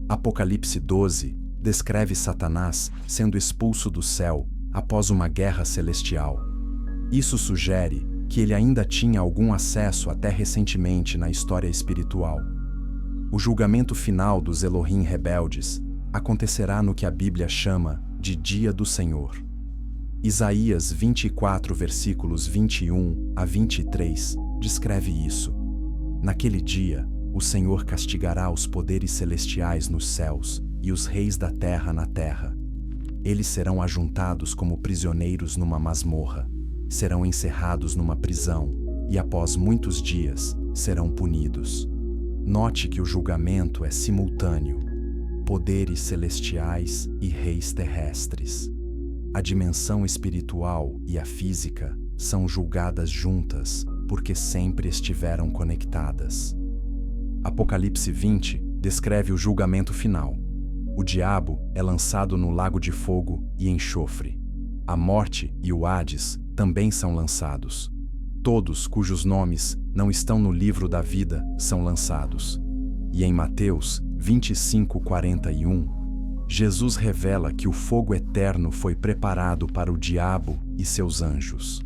Apocalipse 12 descreve Satanás sendo expulso do céu após uma guerra celestial. Isso sugere que ele ainda tinha algum acesso até recentemente na história espiritual. O julgamento final dos Elohim rebeldes acontecerá no que a Bíblia chama de Dia do Senhor. Isaías 24, versículos 21 a 23, descreve isso. Naquele dia, o Senhor castigará os poderes celestiais nos céus e os reis da terra na terra. Eles serão ajuntados como prisioneiros numa masmorra, serão encerrados numa prisão e, após muitos dias, serão punidos. Note que o julgamento é simultâneo: poderes celestiais e reis terrestres. A dimensão espiritual e a física são julgadas juntas porque sempre estiveram conectadas. Apocalipse 20 descreve o julgamento final. O diabo é lançado no lago de fogo e enxofre. A morte e o Hades também são lançados. Todos cujos nomes não estão no livro da vida são lançados. E em Mateus 25:41, Jesus revela que o fogo eterno foi preparado para o diabo e seus anjos.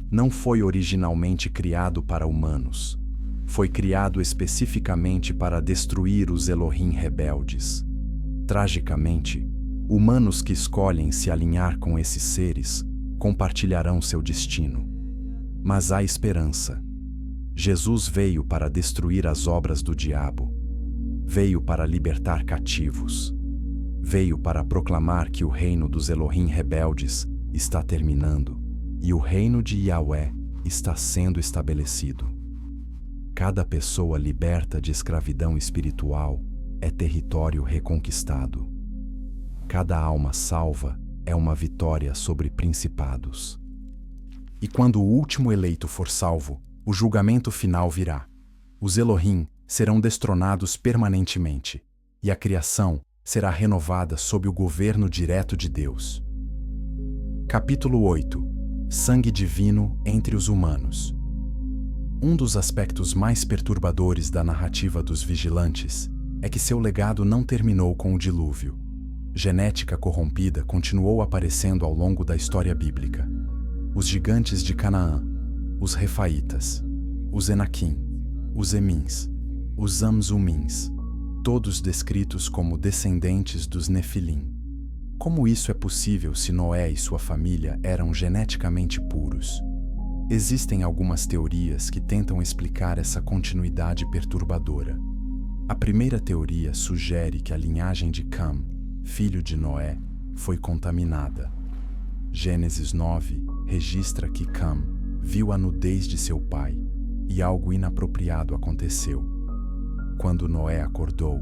Não foi originalmente criado para humanos. Foi criado especificamente para destruir os Elohim rebeldes. Tragicamente, humanos que escolhem se alinhar com esses seres compartilharão seu destino. Mas há esperança. Jesus veio para destruir as obras do diabo. Veio para libertar cativos. Veio para proclamar que o reino dos Elohim rebeldes está terminando e o reino de Yahweh está sendo estabelecido. Cada pessoa liberta de escravidão espiritual é território reconquistado. Cada alma salva é uma vitória sobre principados. E quando o último eleito for salvo, o julgamento final virá. Os Elohim serão destronados permanentemente, e a criação será renovada sob o governo direto de Deus. Capítulo 8. Sangue divino entre os humanos. Um dos aspectos mais perturbadores da narrativa dos vigilantes é que seu legado não terminou com o dilúvio. Genética corrompida continuou aparecendo ao longo da história bíblica. Os gigantes de Canaã, os Refaitas, os Enaquim, os Emins, os Amzumins, todos descritos como descendentes dos Nefilim. Como isso é possível se Noé e sua família eram geneticamente puros? Existem algumas teorias que tentam explicar essa continuidade perturbadora. A primeira teoria sugere que a linhagem de Cam, filho de Noé, foi contaminada. Gênesis 9 registra que Cam viu a nudez de seu pai e algo inapropriado aconteceu. Quando Noé acordou,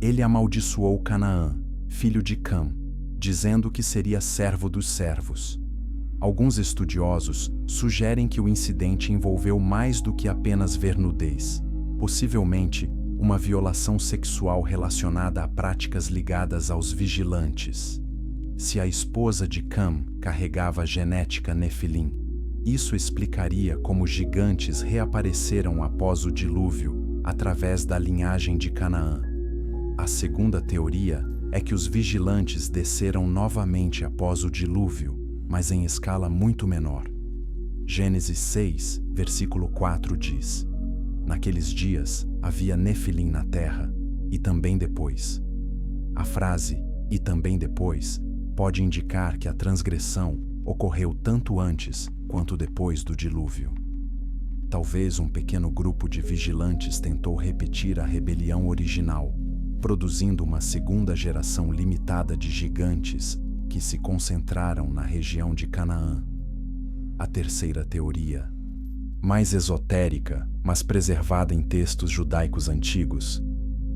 ele amaldiçoou Canaã, filho de Cam, dizendo que seria servo dos servos. Alguns estudiosos sugerem que o incidente envolveu mais do que apenas ver nudez, possivelmente uma violação sexual relacionada a práticas ligadas aos vigilantes. Se a esposa de Cam carregava a genética Nefilim, isso explicaria como gigantes reapareceram após o dilúvio através da linhagem de Canaã. A segunda teoria é que os vigilantes desceram novamente após o dilúvio, mas em escala muito menor. Gênesis 6, versículo 4 diz: Naqueles dias havia Nefilim na terra, e também depois. A frase, e também depois, pode indicar que a transgressão ocorreu tanto antes quanto depois do dilúvio. Talvez um pequeno grupo de vigilantes tentou repetir a rebelião original, produzindo uma segunda geração limitada de gigantes que se concentraram na região de Canaã. A terceira teoria, mais esotérica, mas preservada em textos judaicos antigos,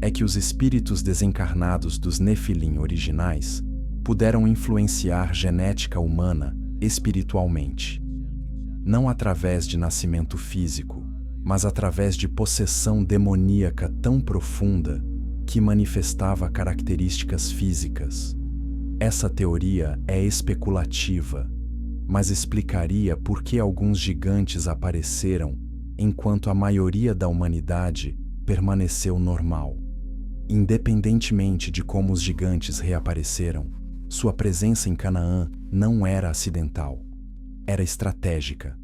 é que os espíritos desencarnados dos Nefilim originais puderam influenciar genética humana espiritualmente. Não através de nascimento físico, mas através de possessão demoníaca tão profunda que manifestava características físicas. Essa teoria é especulativa, mas explicaria por que alguns gigantes apareceram enquanto a maioria da humanidade permaneceu normal. Independentemente de como os gigantes reapareceram, sua presença em Canaã não era acidental. Era estratégica.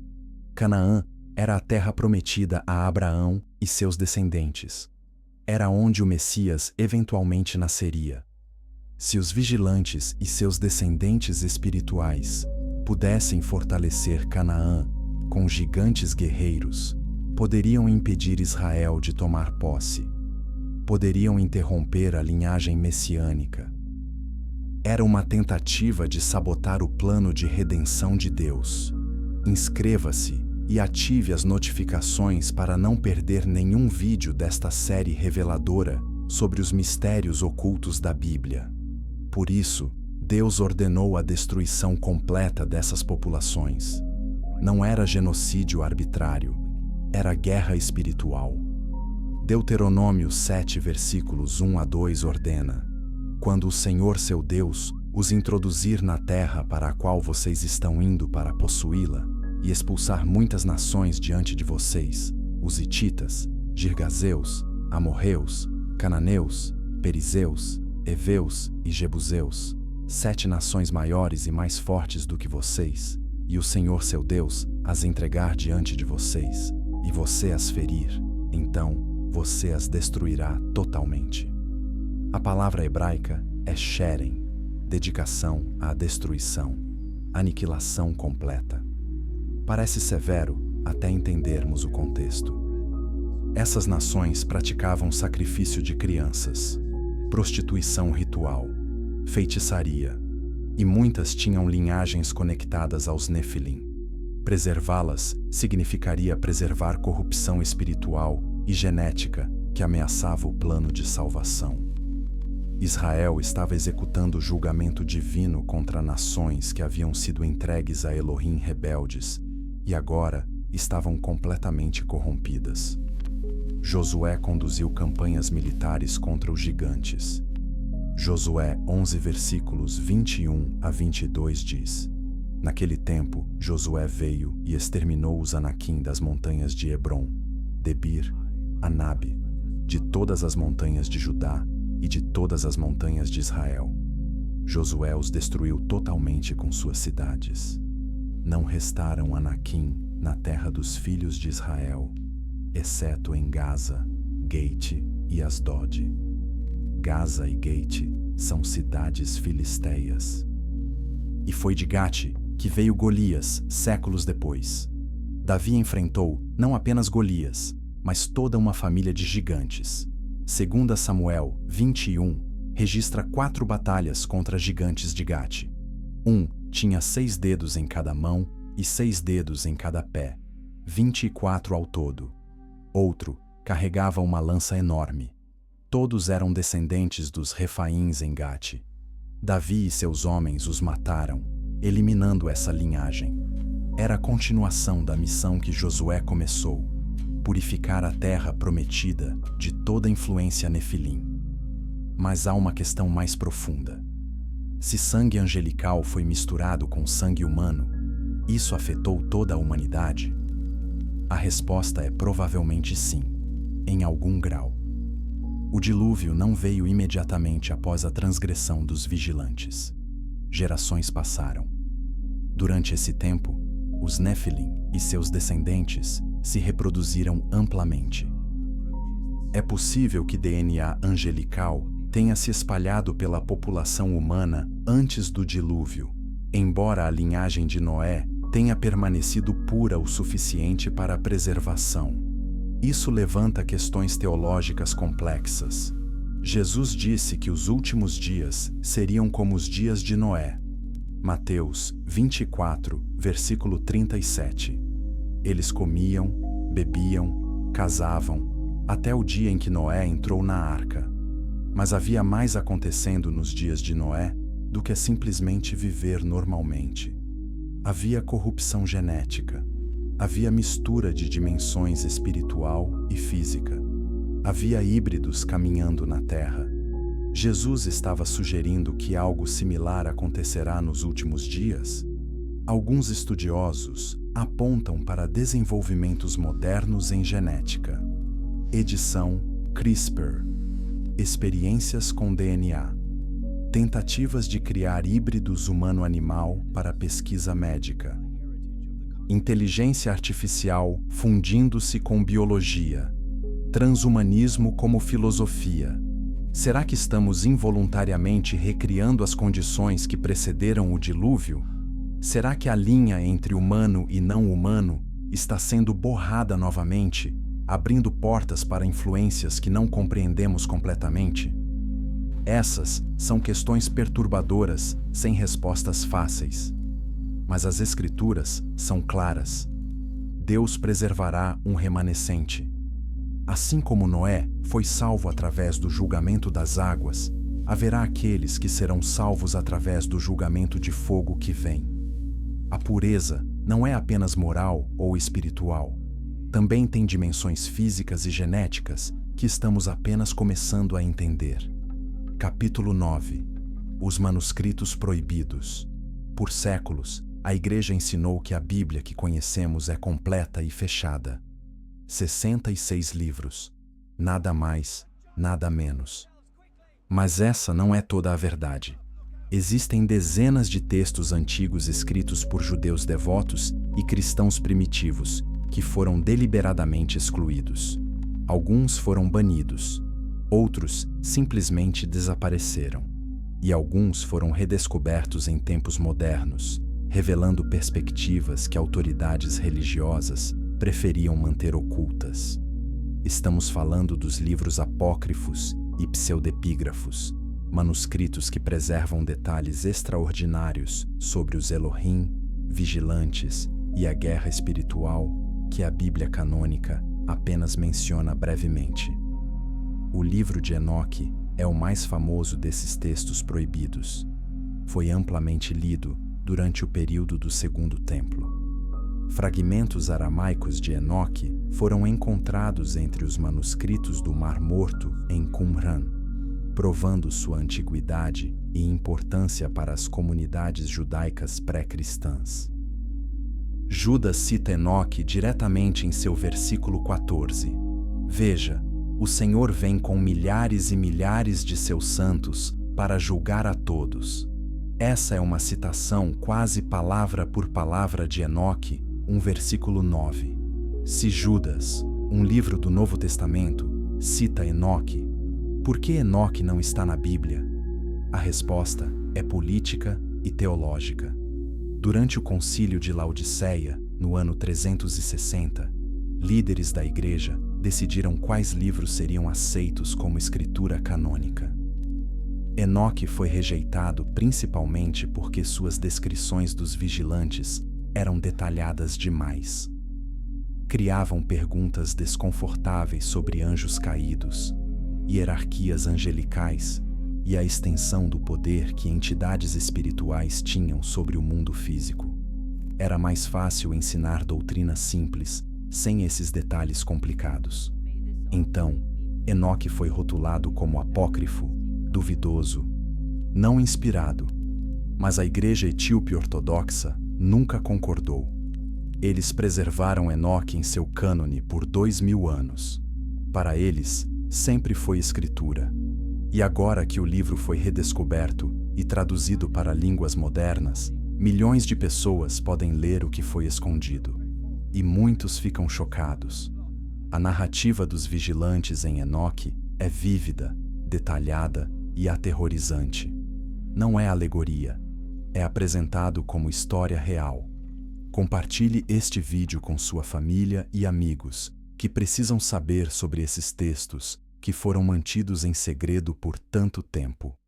Canaã era a terra prometida a Abraão e seus descendentes. Era onde o Messias eventualmente nasceria. Se os vigilantes e seus descendentes espirituais pudessem fortalecer Canaã com gigantes guerreiros, poderiam impedir Israel de tomar posse. Poderiam interromper a linhagem messiânica. Era uma tentativa de sabotar o plano de redenção de Deus. Inscreva-se e ative as notificações para não perder nenhum vídeo desta série reveladora sobre os mistérios ocultos da Bíblia. Por isso, Deus ordenou a destruição completa dessas populações. Não era genocídio arbitrário, era guerra espiritual. Deuteronômio 7, versículos 1 a 2 ordena: quando o Senhor seu Deus os introduzir na terra para a qual vocês estão indo para possuí-la, e expulsar muitas nações diante de vocês, os hititas, girgazeus, amorreus, cananeus, perizeus, heveus e jebuseus, 7 nações maiores e mais fortes do que vocês, e o Senhor seu Deus as entregar diante de vocês, e você as ferir, então você as destruirá totalmente. A palavra hebraica é sherem, dedicação à destruição, aniquilação completa. Parece severo até entendermos o contexto. Essas nações praticavam sacrifício de crianças, prostituição ritual, feitiçaria, e muitas tinham linhagens conectadas aos Nefilim. Preservá-las significaria preservar corrupção espiritual e genética que ameaçava o plano de salvação. Israel estava executando o julgamento divino contra nações que haviam sido entregues a Elohim rebeldes e agora estavam completamente corrompidas. Josué conduziu campanhas militares contra os gigantes. Josué 11, versículos 21 a 22 diz: naquele tempo, Josué veio e exterminou os Anaquim das montanhas de Hebrom, Debir, Anabe, de todas as montanhas de Judá e de todas as montanhas de Israel. Josué os destruiu totalmente com suas cidades. Não restaram Anaquim na terra dos filhos de Israel, exceto em Gaza, Gate e Asdod. Gaza e Gate são cidades filisteias. E foi de Gate que veio Golias séculos depois. Davi enfrentou não apenas Golias, mas toda uma família de gigantes. 2 Samuel 21 registra 4 batalhas contra gigantes de Gate. Um tinha 6 dedos em cada mão e 6 dedos em cada pé, 24 ao todo. Outro carregava uma lança enorme. Todos eram descendentes dos Refaíns em Gate. Davi e seus homens os mataram, eliminando essa linhagem. Era a continuação da missão que Josué começou: purificar a terra prometida de toda influência nefilim. Mas há uma questão mais profunda. Se sangue angelical foi misturado com sangue humano, isso afetou toda a humanidade? A resposta é provavelmente sim, em algum grau. O dilúvio não veio imediatamente após a transgressão dos vigilantes. Gerações passaram. Durante esse tempo, os Nefilim e seus descendentes se reproduziram amplamente. É possível que DNA angelical tenha se espalhado pela população humana antes do dilúvio, embora a linhagem de Noé tenha permanecido pura o suficiente para a preservação. Isso levanta questões teológicas complexas. Jesus disse que os últimos dias seriam como os dias de Noé. Mateus 24, versículo 37. Eles comiam, bebiam, casavam, até o dia em que Noé entrou na arca. Mas havia mais acontecendo nos dias de Noé do que simplesmente viver normalmente. Havia corrupção genética. Havia mistura de dimensões espiritual e física. Havia híbridos caminhando na terra. Jesus estava sugerindo que algo similar acontecerá nos últimos dias? Alguns estudiosos apontam para desenvolvimentos modernos em genética. Edição CRISPR. Experiências com DNA. Tentativas de criar híbridos humano-animal para pesquisa médica. Inteligência artificial fundindo-se com biologia. Transhumanismo como filosofia. Será que estamos involuntariamente recriando as condições que precederam o dilúvio? Será que a linha entre humano e não humano está sendo borrada novamente, abrindo portas para influências que não compreendemos completamente? Essas são questões perturbadoras, sem respostas fáceis. Mas as Escrituras são claras. Deus preservará um remanescente. Assim como Noé foi salvo através do julgamento das águas, haverá aqueles que serão salvos através do julgamento de fogo que vem. A pureza não é apenas moral ou espiritual. Também tem dimensões físicas e genéticas que estamos apenas começando a entender. Capítulo 9. Os manuscritos proibidos. Por séculos, a Igreja ensinou que a Bíblia que conhecemos é completa e fechada. 66 livros. Nada mais, nada menos. Mas essa não é toda a verdade. Existem dezenas de textos antigos escritos por judeus devotos e cristãos primitivos que foram deliberadamente excluídos. Alguns foram banidos, outros simplesmente desapareceram, e alguns foram redescobertos em tempos modernos, revelando perspectivas que autoridades religiosas preferiam manter ocultas. Estamos falando dos livros apócrifos e pseudepígrafos, manuscritos que preservam detalhes extraordinários sobre os Elohim, vigilantes e a guerra espiritual que a Bíblia canônica apenas menciona brevemente. O livro de Enoque é o mais famoso desses textos proibidos. Foi amplamente lido durante o período do Segundo Templo. Fragmentos aramaicos de Enoque foram encontrados entre os manuscritos do Mar Morto em Qumran, provando sua antiguidade e importância para as comunidades judaicas pré-cristãs. Judas cita Enoque diretamente em seu versículo 14. Veja, o Senhor vem com milhares e milhares de seus santos para julgar a todos. Essa é uma citação quase palavra por palavra de Enoque, um versículo 9. Se Judas, um livro do Novo Testamento, cita Enoque, por que Enoque não está na Bíblia? A resposta é política e teológica. Durante o Concílio de Laodiceia, no ano 360, líderes da Igreja decidiram quais livros seriam aceitos como escritura canônica. Enoque foi rejeitado principalmente porque suas descrições dos vigilantes eram detalhadas demais. Criavam perguntas desconfortáveis sobre anjos caídos, hierarquias angelicais e a extensão do poder que entidades espirituais tinham sobre o mundo físico. Era mais fácil ensinar doutrina simples, sem esses detalhes complicados. Então, Enoque foi rotulado como apócrifo, duvidoso, não inspirado. Mas a Igreja Etíope Ortodoxa nunca concordou. Eles preservaram Enoque em seu cânone por 2000 anos. Para eles, sempre foi escritura. E agora que o livro foi redescoberto e traduzido para línguas modernas, milhões de pessoas podem ler o que foi escondido. E muitos ficam chocados. A narrativa dos vigilantes em Enoque é vívida, detalhada e aterrorizante. Não é alegoria, é apresentado como história real. Compartilhe este vídeo com sua família e amigos que precisam saber sobre esses textos que foram mantidos em segredo por tanto tempo.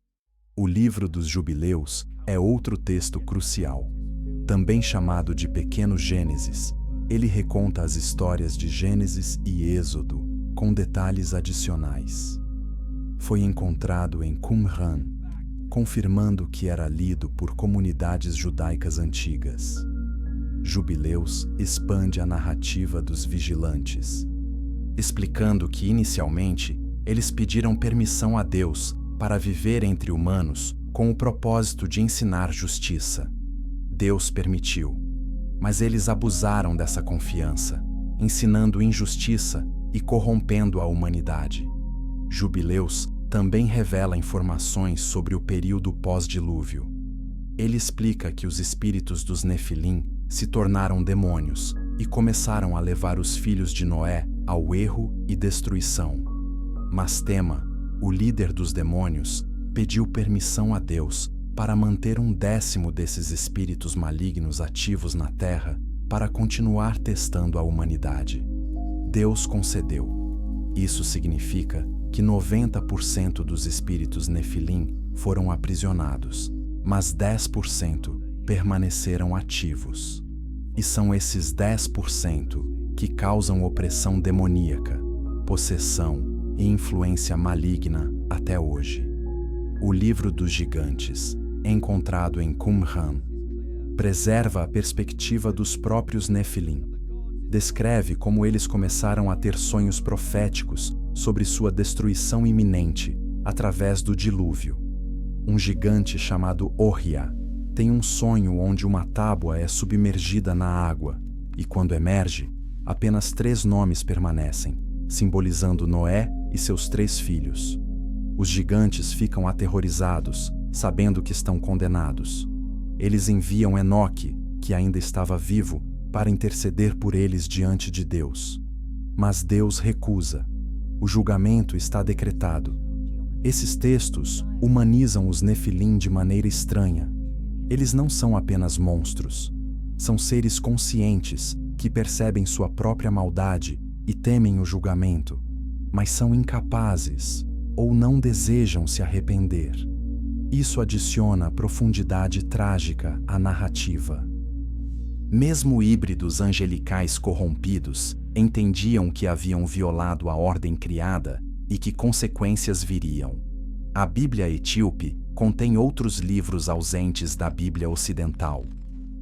O livro dos Jubileus é outro texto crucial. Também chamado de Pequeno Gênesis, ele reconta as histórias de Gênesis e Êxodo, com detalhes adicionais. Foi encontrado em Qumran, confirmando que era lido por comunidades judaicas antigas. Jubileus expande a narrativa dos vigilantes, explicando que inicialmente eles pediram permissão a Deus para viver entre humanos com o propósito de ensinar justiça. Deus permitiu, mas eles abusaram dessa confiança, ensinando injustiça e corrompendo a humanidade. Jubileus também revela informações sobre o período pós-dilúvio. Ele explica que os espíritos dos Nefilim se tornaram demônios e começaram a levar os filhos de Noé ao erro e destruição. Mastema, o líder dos demônios, pediu permissão a Deus para manter 1/10 desses espíritos malignos ativos na Terra para continuar testando a humanidade. Deus concedeu. Isso significa que 90% dos espíritos Nefilim foram aprisionados, mas 10% permaneceram ativos. E são esses 10% que causam opressão demoníaca, possessão e influência maligna até hoje. O Livro dos Gigantes, encontrado em Qumran, preserva a perspectiva dos próprios Nefilim. Descreve como eles começaram a ter sonhos proféticos sobre sua destruição iminente através do dilúvio. Um gigante chamado Ohria tem um sonho onde uma tábua é submergida na água e, quando emerge, apenas 3 nomes permanecem, simbolizando Noé e seus 3 filhos. Os gigantes ficam aterrorizados, sabendo que estão condenados. Eles enviam Enoque, que ainda estava vivo, para interceder por eles diante de Deus. Mas Deus recusa. O julgamento está decretado. Esses textos humanizam os Nefilim de maneira estranha. Eles não são apenas monstros. São seres conscientes que percebem sua própria maldade e temem o julgamento, mas são incapazes ou não desejam se arrepender. Isso adiciona profundidade trágica à narrativa. Mesmo híbridos angelicais corrompidos entendiam que haviam violado a ordem criada e que consequências viriam. A Bíblia etíope contém outros livros ausentes da Bíblia ocidental.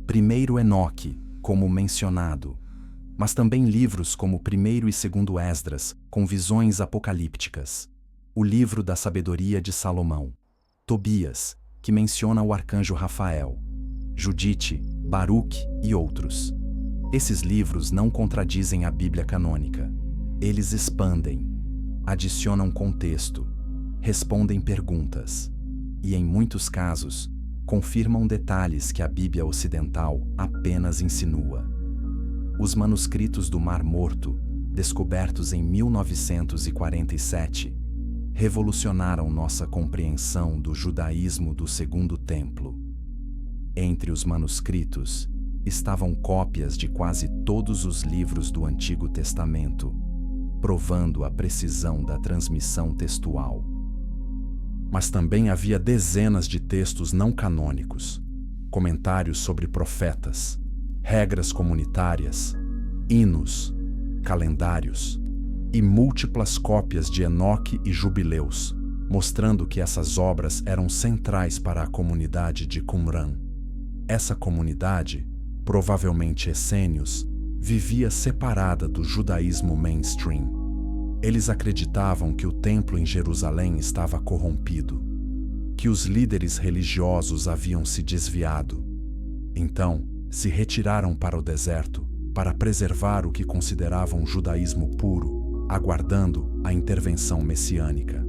Primeiro Enoque, como mencionado, mas também livros como Primeiro e Segundo Esdras, com visões apocalípticas. O Livro da Sabedoria de Salomão. Tobias, que menciona o arcanjo Rafael. Judite, Baruque e outros. Esses livros não contradizem a Bíblia canônica. Eles expandem, adicionam contexto, respondem perguntas e, em muitos casos, confirmam detalhes que a Bíblia ocidental apenas insinua. Os manuscritos do Mar Morto, descobertos em 1947, revolucionaram nossa compreensão do judaísmo do Segundo Templo. Entre os manuscritos estavam cópias de quase todos os livros do Antigo Testamento, provando a precisão da transmissão textual. Mas também havia dezenas de textos não canônicos, comentários sobre profetas, regras comunitárias, hinos, calendários e múltiplas cópias de Enoque e Jubileus, mostrando que essas obras eram centrais para a comunidade de Qumran. Essa comunidade, provavelmente essênios, vivia separada do judaísmo mainstream. Eles acreditavam que o templo em Jerusalém estava corrompido, que os líderes religiosos haviam se desviado. Então, se retiraram para o deserto para preservar o que consideravam um judaísmo puro, aguardando a intervenção messiânica.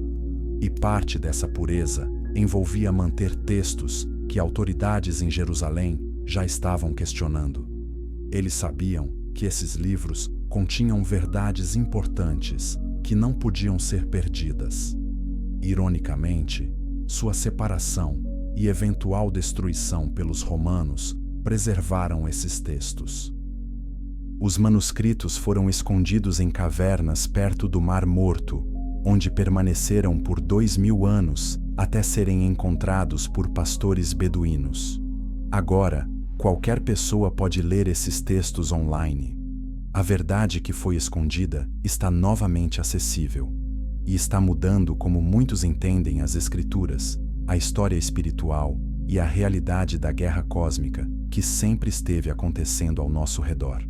E parte dessa pureza envolvia manter textos que autoridades em Jerusalém já estavam questionando. Eles sabiam que esses livros continham verdades importantes que não podiam ser perdidas. Ironicamente, sua separação e eventual destruição pelos romanos preservaram esses textos. Os manuscritos foram escondidos em cavernas perto do Mar Morto, onde permaneceram por 2000 anos até serem encontrados por pastores beduínos. Agora, qualquer pessoa pode ler esses textos online. A verdade que foi escondida está novamente acessível e está mudando como muitos entendem as Escrituras, a história espiritual e a realidade da guerra cósmica que sempre esteve acontecendo ao nosso redor.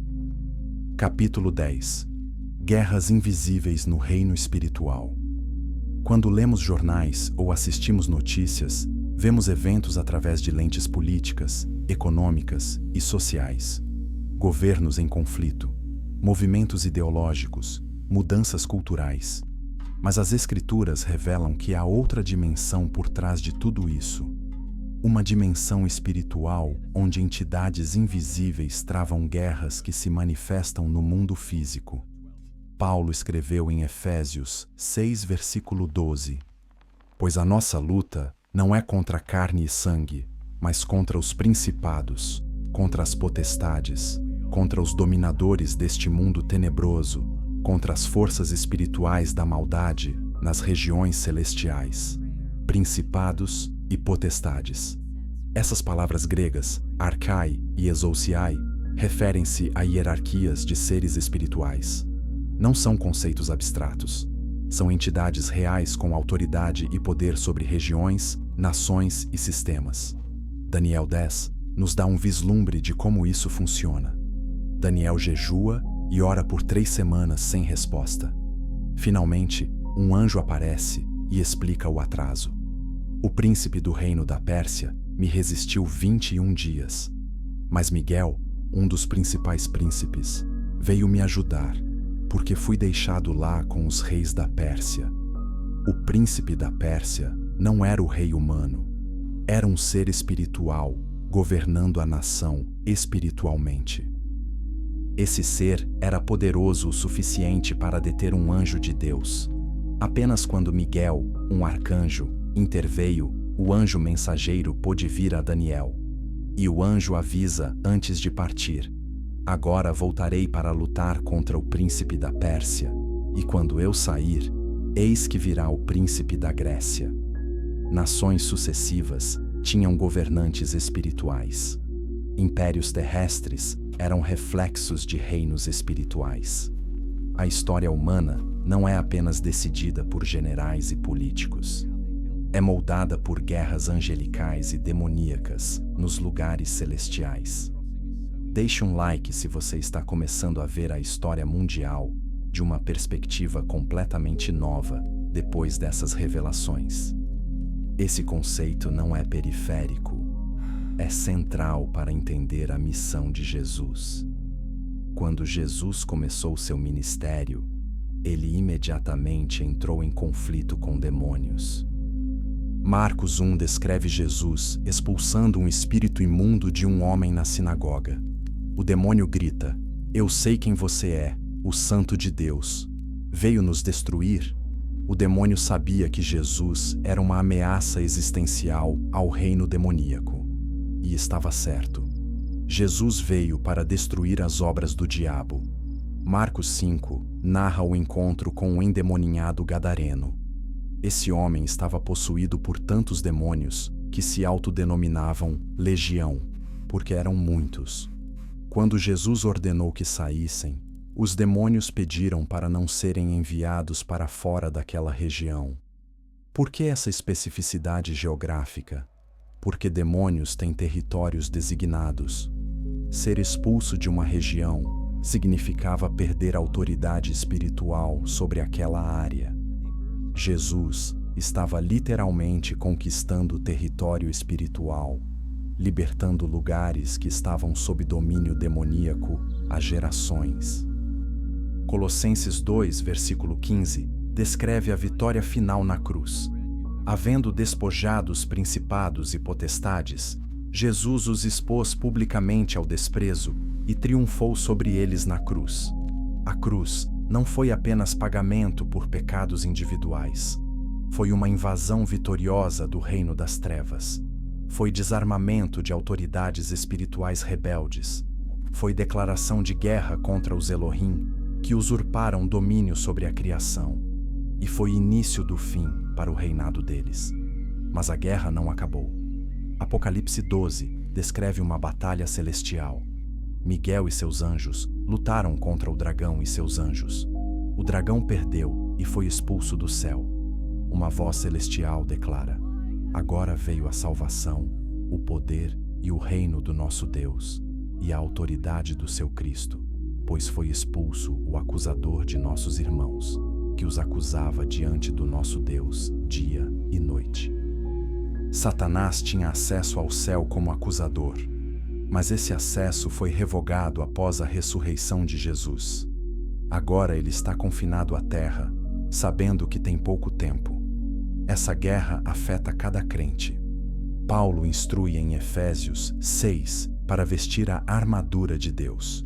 Capítulo 10. Guerras invisíveis no reino espiritual. Quando lemos jornais ou assistimos notícias, vemos eventos através de lentes políticas, econômicas e sociais. Governos em conflito, movimentos ideológicos, mudanças culturais. Mas as Escrituras revelam que há outra dimensão por trás de tudo isso. Uma dimensão espiritual onde entidades invisíveis travam guerras que se manifestam no mundo físico. Paulo escreveu em Efésios 6, versículo 12: Pois a nossa luta não é contra carne e sangue, mas contra os principados, contra as potestades, contra os dominadores deste mundo tenebroso, contra as forças espirituais da maldade nas regiões celestiais, principados e potestades. Essas palavras gregas, archai e exousiai, referem-se a hierarquias de seres espirituais. Não são conceitos abstratos. São entidades reais com autoridade e poder sobre regiões, nações e sistemas. Daniel 10 nos dá um vislumbre de como isso funciona. Daniel jejua e ora por 3 semanas sem resposta. Finalmente, um anjo aparece e explica o atraso. O príncipe do reino da Pérsia me resistiu 21 dias. Mas Miguel, um dos principais príncipes, veio me ajudar, porque fui deixado lá com os reis da Pérsia. O príncipe da Pérsia não era o rei humano. Era um ser espiritual, governando a nação espiritualmente. Esse ser era poderoso o suficiente para deter um anjo de Deus. Apenas quando Miguel, um arcanjo, interveio, o anjo mensageiro pôde vir a Daniel. E o anjo avisa antes de partir: Agora voltarei para lutar contra o príncipe da Pérsia, e quando eu sair, eis que virá o príncipe da Grécia. Nações sucessivas tinham governantes espirituais. Impérios terrestres eram reflexos de reinos espirituais. A história humana não é apenas decidida por generais e políticos. É moldada por guerras angelicais e demoníacas nos lugares celestiais. Deixe um like se você está começando a ver a história mundial de uma perspectiva completamente nova depois dessas revelações. Esse conceito não é periférico, é central para entender a missão de Jesus. Quando Jesus começou seu ministério, ele imediatamente entrou em conflito com demônios. Marcos 1 descreve Jesus expulsando um espírito imundo de um homem na sinagoga. O demônio grita: Eu sei quem você é, o Santo de Deus. Veio nos destruir? O demônio sabia que Jesus era uma ameaça existencial ao reino demoníaco. E estava certo. Jesus veio para destruir as obras do diabo. Marcos 5 narra o encontro com o endemoninhado gadareno. Esse homem estava possuído por tantos demônios que se autodenominavam Legião, porque eram muitos. Quando Jesus ordenou que saíssem, os demônios pediram para não serem enviados para fora daquela região. Por que essa especificidade geográfica? Porque demônios têm territórios designados. Ser expulso de uma região significava perder autoridade espiritual sobre aquela área. Jesus estava literalmente conquistando o território espiritual, libertando lugares que estavam sob domínio demoníaco há gerações. Colossenses 2, versículo 15, descreve a vitória final na cruz. Havendo despojado os principados e potestades, Jesus os expôs publicamente ao desprezo e triunfou sobre eles na cruz. A cruz não foi apenas pagamento por pecados individuais. Foi uma invasão vitoriosa do reino das trevas. Foi desarmamento de autoridades espirituais rebeldes. Foi declaração de guerra contra os Elohim, que usurparam domínio sobre a criação. E foi início do fim para o reinado deles. Mas a guerra não acabou. Apocalipse 12 descreve uma batalha celestial. Miguel e seus anjos lutaram contra o dragão e seus anjos. O dragão perdeu e foi expulso do céu. Uma voz celestial declara: Agora veio a salvação, o poder e o reino do nosso Deus, e a autoridade do seu Cristo, pois foi expulso o acusador de nossos irmãos, que os acusava diante do nosso Deus dia e noite. Satanás tinha acesso ao céu como acusador, mas esse acesso foi revogado após a ressurreição de Jesus. Agora ele está confinado à terra, sabendo que tem pouco tempo. Essa guerra afeta cada crente. Paulo instrui em Efésios 6 para vestir a armadura de Deus.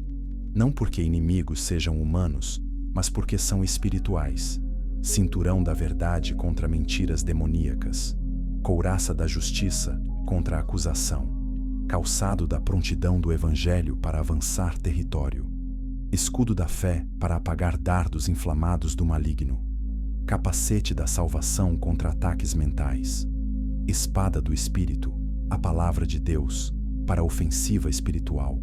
Não porque inimigos sejam humanos, mas porque são espirituais. Cinturão da verdade contra mentiras demoníacas. Couraça da justiça contra a acusação. Calçado da prontidão do Evangelho para avançar território. Escudo da fé para apagar dardos inflamados do maligno. Capacete da salvação contra ataques mentais. Espada do Espírito, a palavra de Deus, para a ofensiva espiritual.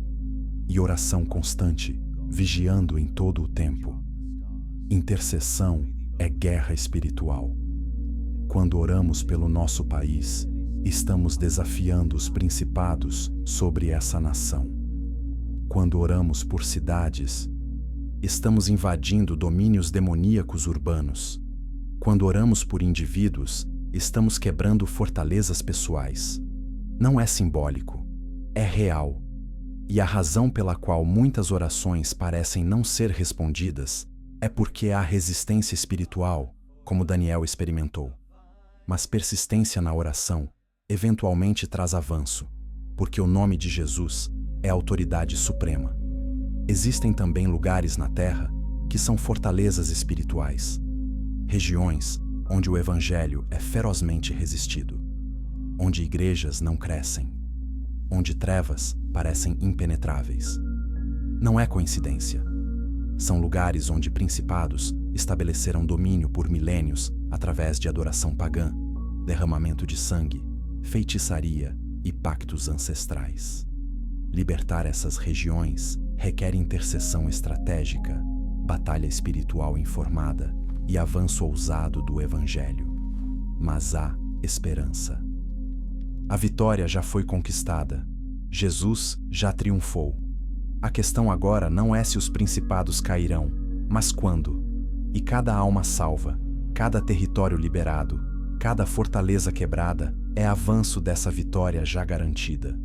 E oração constante, vigiando em todo o tempo. Intercessão é guerra espiritual. Quando oramos pelo nosso país, estamos desafiando os principados sobre essa nação. Quando oramos por cidades, estamos invadindo domínios demoníacos urbanos. Quando oramos por indivíduos, estamos quebrando fortalezas pessoais. Não é simbólico, é real. E a razão pela qual muitas orações parecem não ser respondidas é porque há resistência espiritual, como Daniel experimentou. Mas persistência na oração eventualmente traz avanço, porque o nome de Jesus é a autoridade suprema. Existem também lugares na Terra que são fortalezas espirituais, regiões onde o Evangelho é ferozmente resistido, onde igrejas não crescem, onde trevas parecem impenetráveis. Não é coincidência. São lugares onde principados estabeleceram domínio por milênios através de adoração pagã, derramamento de sangue, feitiçaria e pactos ancestrais. Libertar essas regiões requer intercessão estratégica, batalha espiritual informada e avanço ousado do Evangelho. Mas há esperança. A vitória já foi conquistada. Jesus já triunfou. A questão agora não é se os principados cairão, mas quando. E cada alma salva, cada território liberado, cada fortaleza quebrada é avanço dessa vitória já garantida.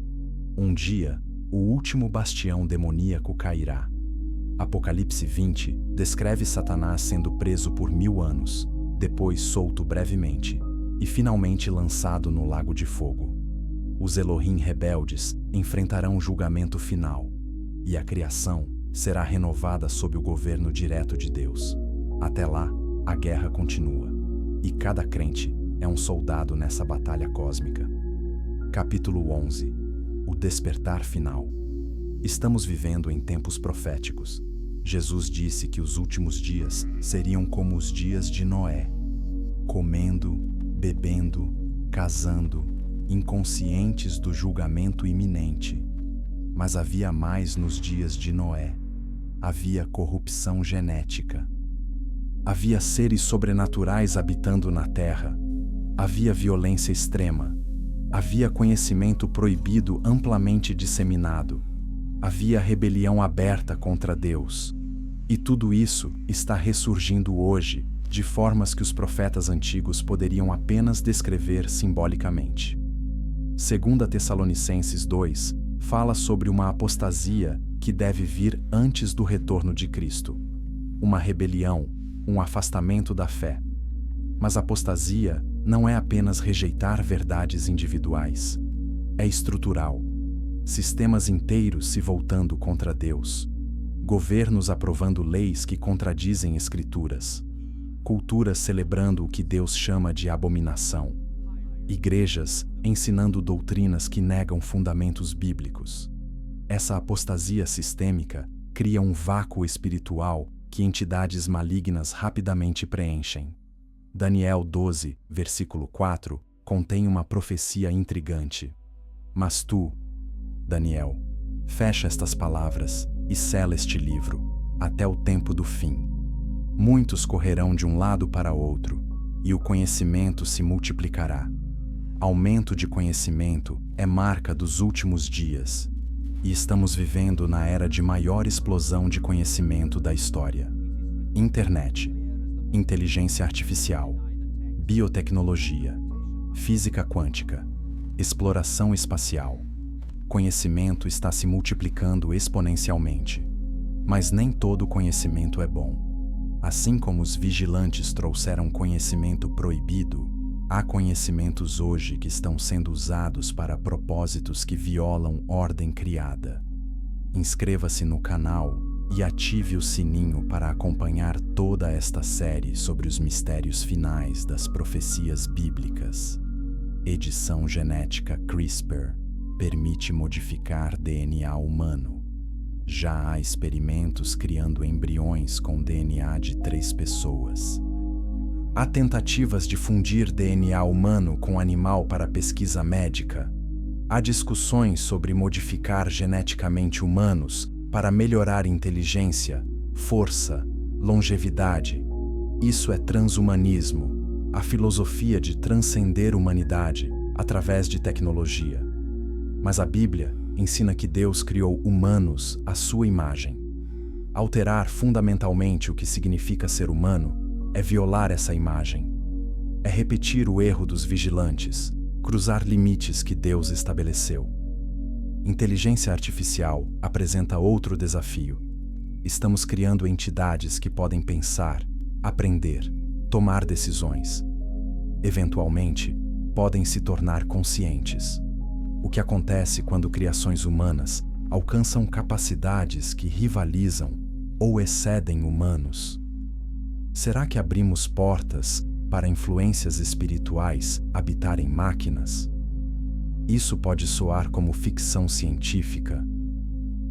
Um dia, o último bastião demoníaco cairá. Apocalipse 20 descreve Satanás sendo preso por 1000 anos, depois solto brevemente, e finalmente lançado no lago de fogo. Os Elohim rebeldes enfrentarão o julgamento final, e a criação será renovada sob o governo direto de Deus. Até lá, a guerra continua, e cada crente é um soldado nessa batalha cósmica. Capítulo 11. O despertar final. Estamos vivendo em tempos proféticos. Jesus disse que os últimos dias seriam como os dias de Noé, comendo, bebendo, casando, inconscientes do julgamento iminente. Mas havia mais nos dias de Noé. Havia corrupção genética. Havia seres sobrenaturais habitando na terra. Havia violência extrema. Havia conhecimento proibido amplamente disseminado. Havia rebelião aberta contra Deus. E tudo isso está ressurgindo hoje, de formas que os profetas antigos poderiam apenas descrever simbolicamente. 2 Tessalonicenses 2 fala sobre uma apostasia que deve vir antes do retorno de Cristo. Uma rebelião, um afastamento da fé. Mas apostasia não é apenas rejeitar verdades individuais. É estrutural. Sistemas inteiros se voltando contra Deus. Governos aprovando leis que contradizem escrituras. Culturas celebrando o que Deus chama de abominação. Igrejas ensinando doutrinas que negam fundamentos bíblicos. Essa apostasia sistêmica cria um vácuo espiritual que entidades malignas rapidamente preenchem. Daniel 12, versículo 4, contém uma profecia intrigante. Mas tu, Daniel, fecha estas palavras e sela este livro, até o tempo do fim. Muitos correrão de um lado para outro, e o conhecimento se multiplicará. Aumento de conhecimento é marca dos últimos dias, e estamos vivendo na era de maior explosão de conhecimento da história. Internet, inteligência artificial, biotecnologia, física quântica, exploração espacial. Conhecimento está se multiplicando exponencialmente, mas nem todo conhecimento é bom. Assim como os vigilantes trouxeram conhecimento proibido, há conhecimentos hoje que estão sendo usados para propósitos que violam ordem criada. Inscreva-se no canal e ative o sininho para acompanhar toda esta série sobre os mistérios finais das profecias bíblicas. Edição genética CRISPR permite modificar DNA humano. Já há experimentos criando embriões com DNA de 3 pessoas. Há tentativas de fundir DNA humano com animal para pesquisa médica. Há discussões sobre modificar geneticamente humanos para melhorar inteligência, força, longevidade. Isso é transhumanismo, a filosofia de transcender humanidade através de tecnologia. Mas a Bíblia ensina que Deus criou humanos à sua imagem. Alterar fundamentalmente o que significa ser humano é violar essa imagem. É repetir o erro dos vigilantes, cruzar limites que Deus estabeleceu. Inteligência artificial apresenta outro desafio. Estamos criando entidades que podem pensar, aprender, tomar decisões. Eventualmente, podem se tornar conscientes. O que acontece quando criações humanas alcançam capacidades que rivalizam ou excedem humanos? Será que abrimos portas para influências espirituais habitarem máquinas? Isso pode soar como ficção científica,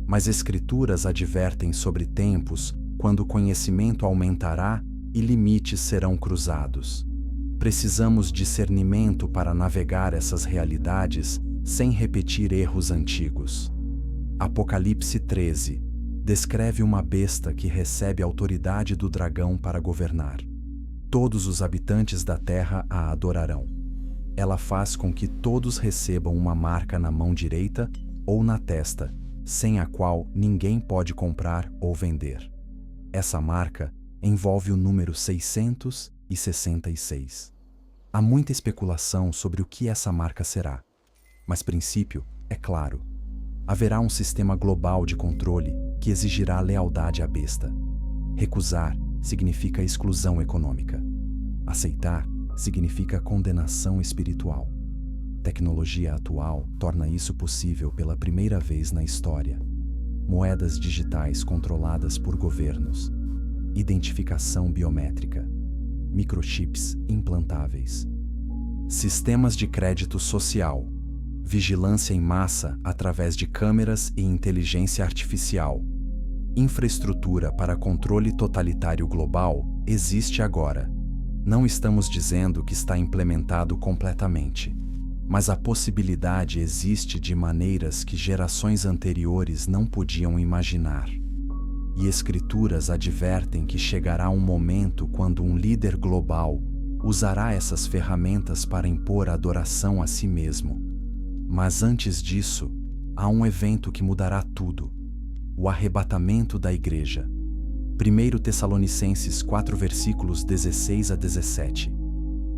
mas escrituras advertem sobre tempos quando o conhecimento aumentará e limites serão cruzados. Precisamos discernimento para navegar essas realidades sem repetir erros antigos. Apocalipse 13 descreve uma besta que recebe a autoridade do dragão para governar. Todos os habitantes da terra a adorarão. Ela faz com que todos recebam uma marca na mão direita ou na testa, sem a qual ninguém pode comprar ou vender. Essa marca envolve o número 666. Há muita especulação sobre o que essa marca será, mas o princípio é claro. Haverá um sistema global de controle que exigirá lealdade à besta. Recusar significa exclusão econômica. Aceitar significa condenação espiritual. Tecnologia atual torna isso possível pela primeira vez na história. Moedas digitais controladas por governos. Identificação biométrica. Microchips implantáveis. Sistemas de crédito social. Vigilância em massa através de câmeras e inteligência artificial. Infraestrutura para controle totalitário global existe agora. Não estamos dizendo que está implementado completamente, mas a possibilidade existe de maneiras que gerações anteriores não podiam imaginar. E escrituras advertem que chegará um momento quando um líder global usará essas ferramentas para impor adoração a si mesmo. Mas antes disso, há um evento que mudará tudo: o arrebatamento da igreja. 1 Tessalonicenses 4 versículos 16 a 17.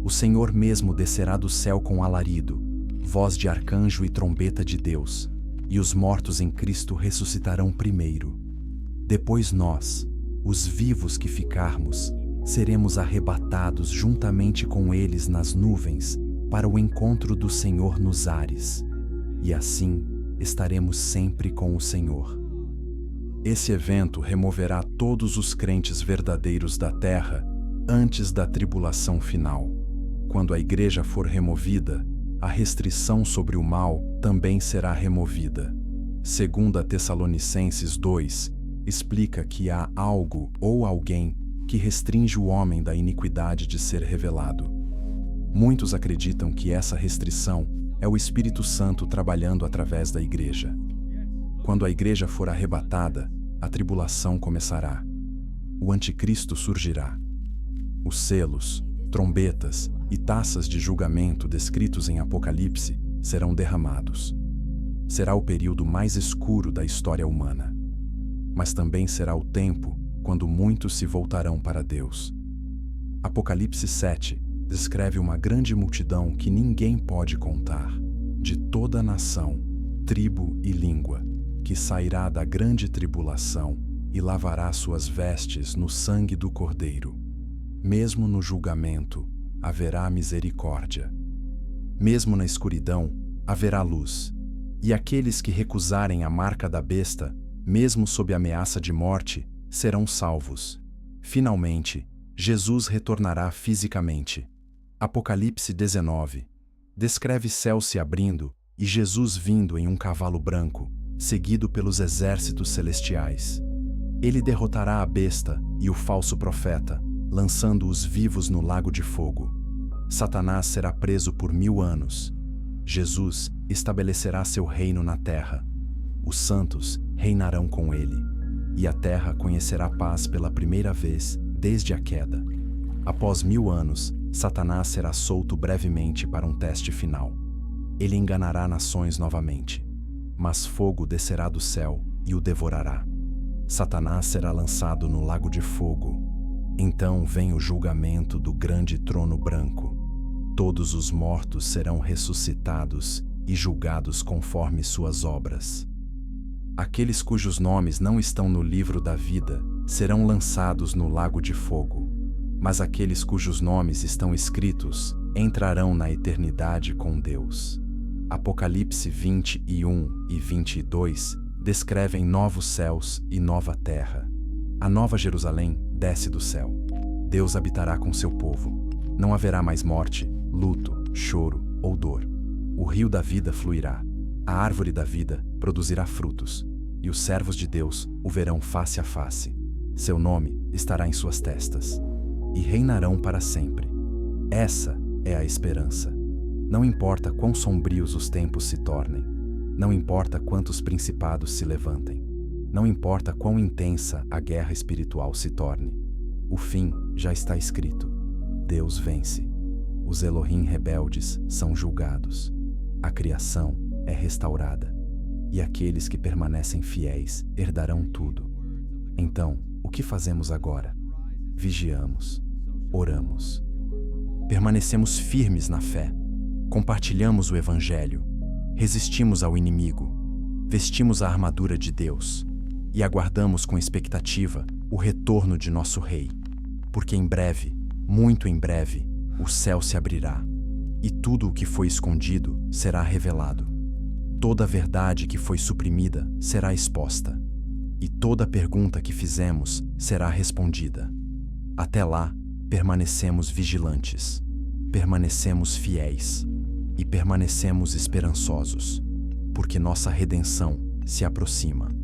O Senhor mesmo descerá do céu com alarido, voz de arcanjo e trombeta de Deus, e os mortos em Cristo ressuscitarão primeiro. Depois nós, os vivos que ficarmos, seremos arrebatados juntamente com eles nas nuvens para o encontro do Senhor nos ares, e assim estaremos sempre com o Senhor. Esse evento removerá todos os crentes verdadeiros da terra antes da tribulação final. Quando a igreja for removida, a restrição sobre o mal também será removida. 2 Tessalonicenses 2 explica que há algo ou alguém que restringe o homem da iniquidade de ser revelado. Muitos acreditam que essa restrição é o Espírito Santo trabalhando através da igreja. Quando a igreja for arrebatada, a tribulação começará. O anticristo surgirá. Os selos, trombetas e taças de julgamento descritos em Apocalipse serão derramados. Será o período mais escuro da história humana. Mas também será o tempo quando muitos se voltarão para Deus. Apocalipse 7 descreve uma grande multidão que ninguém pode contar, de toda nação, tribo e língua, que sairá da grande tribulação e lavará suas vestes no sangue do Cordeiro. Mesmo no julgamento, haverá misericórdia. Mesmo na escuridão, haverá luz. E aqueles que recusarem a marca da besta, mesmo sob ameaça de morte, serão salvos. Finalmente, Jesus retornará fisicamente. Apocalipse 19 descreve céus se abrindo e Jesus vindo em um cavalo branco, seguido pelos exércitos celestiais. Ele derrotará a besta e o falso profeta, lançando os vivos no lago de fogo. Satanás será preso por 1000 anos. Jesus estabelecerá seu reino na terra. Os santos reinarão com ele, e a terra conhecerá paz pela primeira vez desde a queda. Após 1000 anos, Satanás será solto brevemente para um teste final. Ele enganará nações novamente, mas fogo descerá do céu e o devorará. Satanás será lançado no lago de fogo. Então vem o julgamento do grande trono branco. Todos os mortos serão ressuscitados e julgados conforme suas obras. Aqueles cujos nomes não estão no livro da vida serão lançados no lago de fogo, mas aqueles cujos nomes estão escritos entrarão na eternidade com Deus. Apocalipse 21 e 22 descrevem novos céus e nova terra. A nova Jerusalém desce do céu. Deus habitará com seu povo. Não haverá mais morte, luto, choro ou dor. O rio da vida fluirá. A árvore da vida produzirá frutos, e os servos de Deus o verão face a face. Seu nome estará em suas testas, e reinarão para sempre. Essa é a esperança. Não importa quão sombrios os tempos se tornem, não importa quantos principados se levantem, não importa quão intensa a guerra espiritual se torne, o fim já está escrito. Deus vence. Os Elohim rebeldes são julgados. A criação é restaurada. E aqueles que permanecem fiéis herdarão tudo. Então, o que fazemos agora? Vigiamos, oramos. Permanecemos firmes na fé. Compartilhamos o Evangelho. Resistimos ao inimigo. Vestimos a armadura de Deus. E aguardamos com expectativa o retorno de nosso Rei. Porque em breve, muito em breve, o céu se abrirá. E tudo o que foi escondido será revelado. Toda a verdade que foi suprimida será exposta, e toda pergunta que fizemos será respondida. Até lá, permanecemos vigilantes, permanecemos fiéis e permanecemos esperançosos, porque nossa redenção se aproxima.